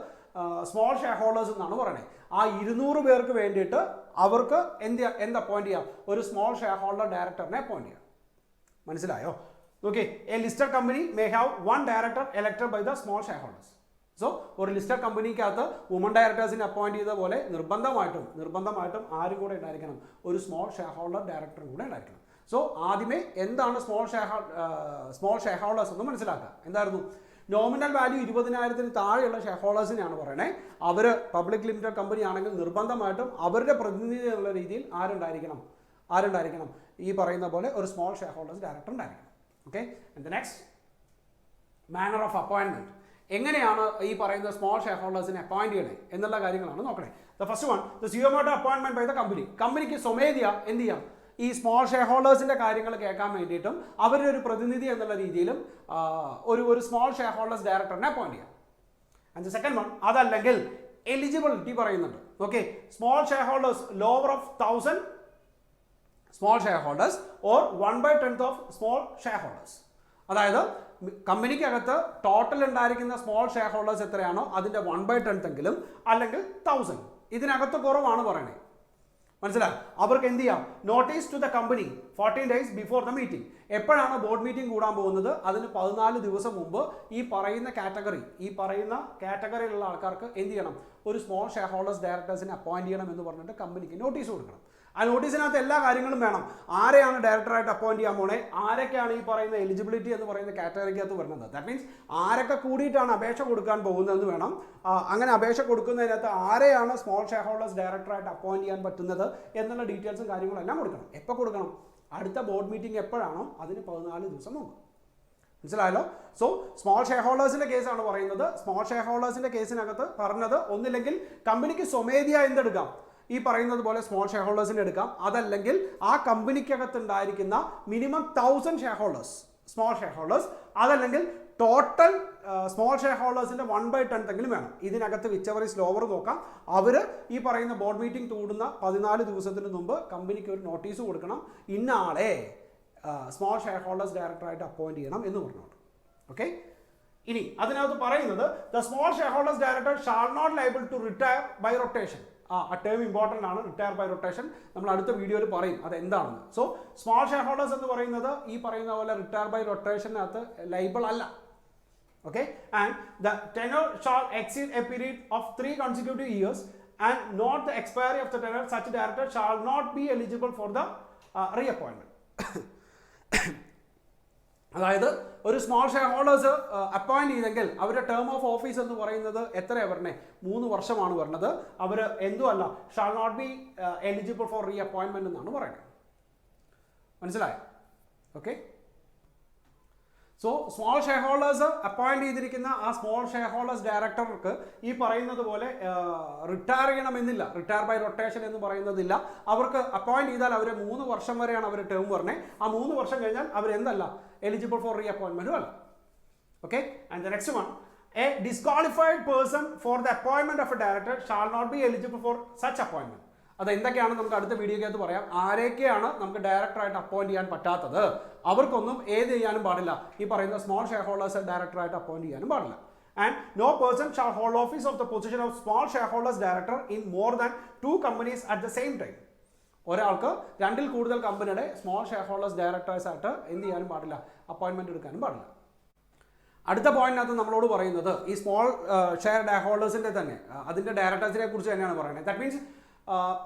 സ്മോൾ ഷെയർ ഹോൾഡേഴ്സ് എന്നാണ് പറയുന്നത്. ആ 200 പേർക്ക് വേണ്ടിയിട്ട് അവർക്ക് എന്ത് അപ്പോയിന്റ് ചെയ്യാം? ഒരു സ്മോൾ ഷെയർ ഹോൾഡർ ഡയറക്ടറിനെ അപ്പോയിന്റ് ചെയ്യാം. മനസ്സിലായോ? Okay, a listed company may have 1 director elected by the small share holders. So ഒരു ലിസ്റ്റഡ് കമ്പനിക്കകത്ത് വുമൺ ഡയറക്ടേഴ്സിനെ അപ്പോയിന്റ് ചെയ്ത പോലെ നിർബന്ധമായിട്ടും ആരും കൂടെ ഉണ്ടായിരിക്കണം, ഒരു സ്മോൾ ഷെയർ ഹോൾഡർ ഡയറക്ടറും കൂടെ ഉണ്ടായിരിക്കണം. സോ ആദ്യമേ എന്താണ് സ്മോൾ ഷെയർ ഹോൾഡേഴ്സ് എന്ന് മനസ്സിലാക്കുക. എന്തായിരുന്നു? നോമിനൽ വാല്യൂ 20,000 താഴെയുള്ള ഷെയർ ഹോൾഡേഴ്സിനെയാണ് പറയണേ. അവർ പബ്ലിക് ലിമിറ്റഡ് കമ്പനി ആണെങ്കിൽ നിർബന്ധമായിട്ടും അവരുടെ പ്രതിനിധി എന്നുള്ള രീതിയിൽ ആരുണ്ടായിരിക്കണം? ഈ പറയുന്ന പോലെ ഒരു സ്മോൾ ഷെയർ ഹോൾഡേഴ്സ് ഡയറക്ടർ ഉണ്ടായിരിക്കണം. Okay, and next manner of അപ്പോയിൻമെന്റ്. എങ്ങനെയാണ് ഈ പറയുന്ന സ്മോൾ ഷെയർ ഹോൾഡേഴ്സിനെ അപ്പോയിന്റ് ചെയ്യണേ എന്നുള്ള കാര്യങ്ങളാണ് നോക്കണേ. ദ ഫസ്റ്റ് വൺ, ദ സിഒമായിട്ട് അപ്പോയിൻമെന്റ് ബൈ ദ കമ്പനി. കമ്പനിക്ക് സ്വമേധയാ എന്ത് ചെയ്യാം? ഈ സ്മോൾ ഷെയർ ഹോൾഡേഴ്സിന്റെ കാര്യങ്ങൾ കേൾക്കാൻ വേണ്ടിയിട്ടും അവരുടെ ഒരു പ്രതിനിധി എന്നുള്ള രീതിയിലും ഒരു സ്മോൾ ഷെയർ ഹോൾഡേഴ്സ് ഡയറക്ടറിനെ അപ്പോയിന്റ് ചെയ്യാം. ആൻഡ് സെക്കൻഡ് വൺ, അതല്ലെങ്കിൽ എലിജിബിലിറ്റി പറയുന്നുണ്ട്. Okay, small share holders lower of 1000 small share holders or 1/10 of small share holders. അതായത് കമ്പനിക്കകത്ത് ടോട്ടൽ ഉണ്ടായിരിക്കുന്ന സ്മോൾ ഷെയർ ഹോൾഡേഴ്സ് എത്രയാണോ അതിന്റെ 1/10 എങ്കിലും അല്ലെങ്കിൽ 1000 ഇതിനകത്ത് കുറവാണ് പറയണേ. മനസ്സിലായി? അവർക്ക് എന്ത് ചെയ്യാം? Notice to the company 14 days before the meeting. എപ്പോഴാണ് ബോർഡ് മീറ്റിംഗ് കൂടാൻ പോകുന്നത് അതിന് 14 ദിവസം മുമ്പ് ഈ പറയുന്ന കാറ്റഗറിയിലുള്ള ആൾക്കാർക്ക് എന്ത് ചെയ്യണം? ഒരു സ്മോൾ ഷെയർ ഹോൾഡേഴ്സ് ഡയറക്ടേഴ്സിനെ അപ്പോയിന്റ് ചെയ്യണം എന്ന് പറഞ്ഞിട്ട് കമ്പനിക്ക് നോട്ടീസ് കൊടുക്കണം. ആ നോട്ടീസിനകത്ത് എല്ലാ കാര്യങ്ങളും വേണം. ആരെയാണ് ഡയറക്ടറായിട്ട് അപ്പോയിന്റ് ചെയ്യാൻ പോണേ, ആരൊക്കെയാണ് ഈ പറയുന്ന എലിജിബിലിറ്റി എന്ന് പറയുന്ന കാറ്റഗറിക്കകത്ത് വരുന്നത്, ദാറ്റ് മീൻസ് ആരൊക്കെ കൂടിയിട്ടാണ് അപേക്ഷ കൊടുക്കാൻ പോകുന്നതെന്ന് വേണം. അങ്ങനെ അപേക്ഷ കൊടുക്കുന്നതിനകത്ത് ആരെയാണ് സ്മോൾ ഷെയർ ഹോൾഡേഴ്സ് ഡയറക്ടറായിട്ട് അപ്പോയിന്റ് ചെയ്യാൻ പറ്റുന്നത് എന്നുള്ള ഡീറ്റെയിൽസും കാര്യങ്ങളും എല്ലാം കൊടുക്കണം. എപ്പോൾ കൊടുക്കണം? അടുത്ത ബോർഡ് മീറ്റിംഗ് എപ്പോഴാണോ അതിന് 14 ദിവസം മുമ്പ്. മനസ്സിലായല്ലോ? സോ സ്മോൾ ഷെയർ ഹോൾഡേഴ്സിന്റെ കേസാണ് പറയുന്നത്. സ്മോൾ ഷെയർ ഹോൾഡേഴ്സിന്റെ കേസിനകത്ത് പറഞ്ഞത് ഒന്നില്ലെങ്കിൽ കമ്പനിക്ക് സ്വമേധയാ എന്തെടുക്കാം? ഈ പറയുന്നത് പോലെ സ്മോൾ ഷെയർ ഹോൾഡേഴ്സിന് എടുക്കാം. അതല്ലെങ്കിൽ ആ കമ്പനിക്കകത്ത് ഉണ്ടായിരിക്കുന്ന minimum 1000 share holders small share holders, അതല്ലെങ്കിൽ ടോട്ടൽ സ്മോൾ ഷെയർ ഹോൾഡേഴ്സിന്റെ 1/10 എങ്കിലും വേണം. ഇതിനകത്ത് വിച്ചവർ ഈസ് ലോവർ നോക്കാം. അവർ ഈ പറയുന്ന ബോർഡ് മീറ്റിംഗ് കൂടുന്ന 14 ദിവസത്തിന് മുമ്പ് കമ്പനിക്ക് ഒരു നോട്ടീസ് കൊടുക്കണം, ഇന്ന ആളെ സ്മോൾ ഷെയർ ഹോൾഡേഴ്സ് ഡയറക്ടറായിട്ട് അപ്പോയിന്റ് ചെയ്യണം എന്ന് പറഞ്ഞോട്ട്. ഓക്കെ, ഇനി അതിനകത്ത് പറയുന്നത് the small share holders director shall not liable to retire by rotation. ആ ടേം ഇമ്പോർട്ടൻ്റ് ആണ്, റിട്ടയർ ബൈ റൊട്ടേഷൻ. നമ്മൾ അടുത്ത വീഡിയോയിൽ പറയും അത് എന്താണെന്ന്. സോ സ്മോൾ ഷെയർ ഹോൾഡേഴ്സ് എന്ന് പറയുന്നത് ഈ പറയുന്ന പോലെ റിട്ടയർ ബൈ റൊട്ടേഷനകത്ത് ലൈബിൾ അല്ല. Okay, and the tenure shall exceed a period of 3 consecutive years and not the expiry of the tenure. Such director shall not be eligible for the reappointment. അതായത് ഒരു small share holders appoint ചെയ്തെങ്കിൽ അവരുടെ term of office എന്ന് പറയുന്നത് എത്രയാണ് പറഞ്ഞേ? 3 വർഷമാണ് വരുന്നത്. അവർ എന്തുമല്ല shall not be eligible for reappointment എന്നാണ് പറയുന്നത്. മനസ്സിലായോ? Okay, so small share holders appoint ചെയ്തിരിക്കുന്ന ആ സ്മോൾ ഷെയർ ഹോൾഡേഴ്സ് ഡയറക്ടർക്ക് ഈ പറയുന്നത് പോലെ റിട്ടയർ ചെയ്യണമെന്നില്ല, റിട്ടയർ ബൈ റൊട്ടേഷൻ എന്ന് പറയുന്നതില്ല. അവർക്ക് അപ്പോയിന്റ് ചെയ്താൽ അവർ 3 വർഷം വരെയാണ് അവർ ടേം പറഞ്ഞത്. ആ 3 വർഷം കഴിഞ്ഞാൽ അവർ എന്തല്ല എലിജിബിൾ ഫോർ റീ അപ്പോയിൻമെന്റും അല്ല. Okay, and the next one, A disqualified person for the അപ്പോയിൻമെന്റ് of a director shall not be eligible for such അപ്പോയിൻമെന്റ്. അത് എന്തൊക്കെയാണ് നമുക്ക് അടുത്ത വീഡിയോക്കകത്ത് പറയാം. ആരൊക്കെയാണ് നമുക്ക് ഡയറക്ടറായിട്ട് അപ്പോയിന്റ് ചെയ്യാൻ പറ്റാത്തത്, അവർക്കൊന്നും ഏത് ചെയ്യാനും പാടില്ല, ഈ പറയുന്ന സ്മോൾ ഷെയർ ഹോൾഡേഴ്സ് ഡയറക്ടറായിട്ട് അപ്പോയിന്റ് ചെയ്യാനും പാടില്ല. And no person shall hold office of the position of small share holders director in more than 2 companies at the same time. ഒരാൾക്ക് 2ൽ കൂടുതൽ കമ്പനിയുടെ സ്മോൾ ഷെയർ ഹോൾഡേഴ്സ് ഡയറക്ടേഴ്സ് ആയിട്ട് എന്ത് ചെയ്യാനും പാടില്ല, അപ്പോയിൻമെന്റ് എടുക്കാനും പാടില്ല. അടുത്ത പോയിന്റിനകത്ത് നമ്മളോട് പറയുന്നത് ഈ സ്മോൾ ഷെയർ ഹോൾഡേഴ്സിന്റെ തന്നെ അതിന്റെ ഡയറക്ടേഴ്സിനെ കുറിച്ച് തന്നെയാണ് പറയുന്നത്. ദാറ്റ് മീൻസ്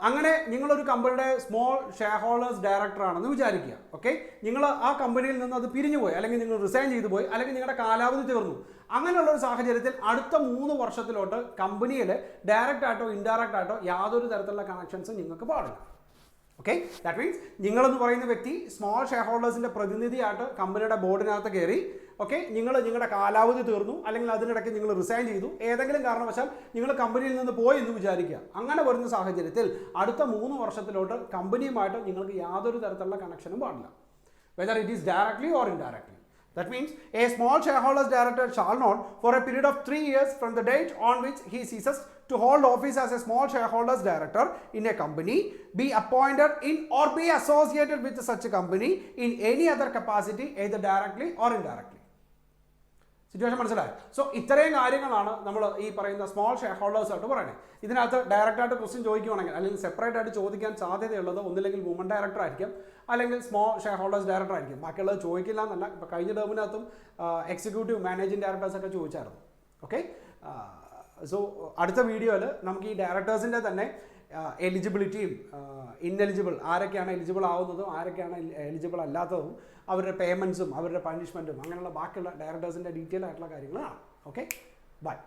അങ്ങനെ നിങ്ങളൊരു കമ്പനിയുടെ സ്മോൾ ഷെയർ ഹോൾഡേഴ്സ് ഡയറക്ടർ ആണെന്ന് വിചാരിക്കുക. ഓക്കെ, നിങ്ങൾ ആ കമ്പനിയിൽ നിന്ന് അത് പിരിഞ്ഞു പോയി, അല്ലെങ്കിൽ നിങ്ങൾ റിസൈൻ ചെയ്തു പോയി, അല്ലെങ്കിൽ നിങ്ങളുടെ കാലാവധി തീർന്നു. അങ്ങനെയുള്ള ഒരു സാഹചര്യത്തിൽ അടുത്ത 3 വർഷത്തിലോട്ട് കമ്പനിയിൽ ഡയറക്റ്റ് ആയിട്ടോ ഇൻഡയറക്റ്റ് ആയിട്ടോ യാതൊരു തരത്തിലുള്ള കണക്ഷൻസും നിങ്ങൾക്ക് പാടില്ല. ഓക്കെ, ദാറ്റ് മീൻസ് നിങ്ങളെന്ന് പറയുന്ന വ്യക്തി സ്മോൾ ഷെയർ ഹോൾഡേഴ്സിന്റെ പ്രതിനിധിയായിട്ട് കമ്പനിയുടെ ബോർഡിനകത്ത് കയറി. ഓക്കെ, നിങ്ങളുടെ കാലാവധി തീർന്നു, അല്ലെങ്കിൽ അതിനിടയ്ക്ക് നിങ്ങൾ റിസൈൻ ചെയ്തു, ഏതെങ്കിലും കാരണവശാൽ നിങ്ങൾ കമ്പനിയിൽ നിന്ന് പോയി എന്ന് വിചാരിക്കുക. അങ്ങനെ വരുന്ന സാഹചര്യത്തിൽ അടുത്ത 3 വർഷത്തിലോട്ട് കമ്പനിയുമായിട്ട് നിങ്ങൾക്ക് യാതൊരു തരത്തിലുള്ള കണക്ഷനും പാടില്ല, whether it is directly or indirectly. That means a small shareholders director shall not, for a period of 3 years from the date on which he ceases to hold office as a small shareholders director in a company, be appointed in or be associated with such a company in any other capacity, either directly or indirectly. Situation മനസ്സിലായോ? So ഇത്രയും കാര്യങ്ങളാണ് നമ്മൾ ഈ പറയുന്ന small share holders ആയിട്ട് പറയുന്നത്. ഇതിനകത്ത് ഡയറക്റ്റായിട്ട് ക്വസ്റ്റ്യൻ ചോദിക്കുകയാണെങ്കിൽ, അല്ലെങ്കിൽ സെപ്പറേറ്റ് ആയിട്ട് ചോദിക്കാൻ സാധ്യതയുള്ളത് ഒന്നില്ലെങ്കിൽ വുമൺ ഡയറക്ടർ ആയിരിക്കും, അല്ലെങ്കിൽ സ്മോൾ ഷെയർ ഹോൾഡേഴ്സ് ഡയറക്ടർ ആയിരിക്കും. ബാക്കിയുള്ളത് ചോദിക്കില്ല എന്നല്ല. ഇപ്പോൾ കഴിഞ്ഞ ടേമിനകത്തും എക്സിക്യൂട്ടീവ് മാനേജിംഗ് ഡയറക്ടേഴ്സ് ഒക്കെ ചോദിച്ചായിരുന്നു. ഓക്കെ, സോ അടുത്ത വീഡിയോയിൽ നമുക്ക് ഈ ഡയറക്ടേഴ്സിൻ്റെ തന്നെ എലിജിബിലിറ്റിയും ഇന്നെലിജിബിൾ ആരൊക്കെയാണ് എലിജിബിൾ ആവുന്നതും ആരൊക്കെയാണ് എലിജിബിൾ അല്ലാത്തതും അവരുടെ പേയ്മെൻറ്റ്സും അവരുടെ പണിഷ്മെൻറ്റും അങ്ങനെയുള്ള ബാക്കിയുള്ള ഡയറക്ടേഴ്സിൻ്റെ ഡീറ്റെയിൽ ആയിട്ടുള്ള കാര്യങ്ങളാണ്. Okay, by.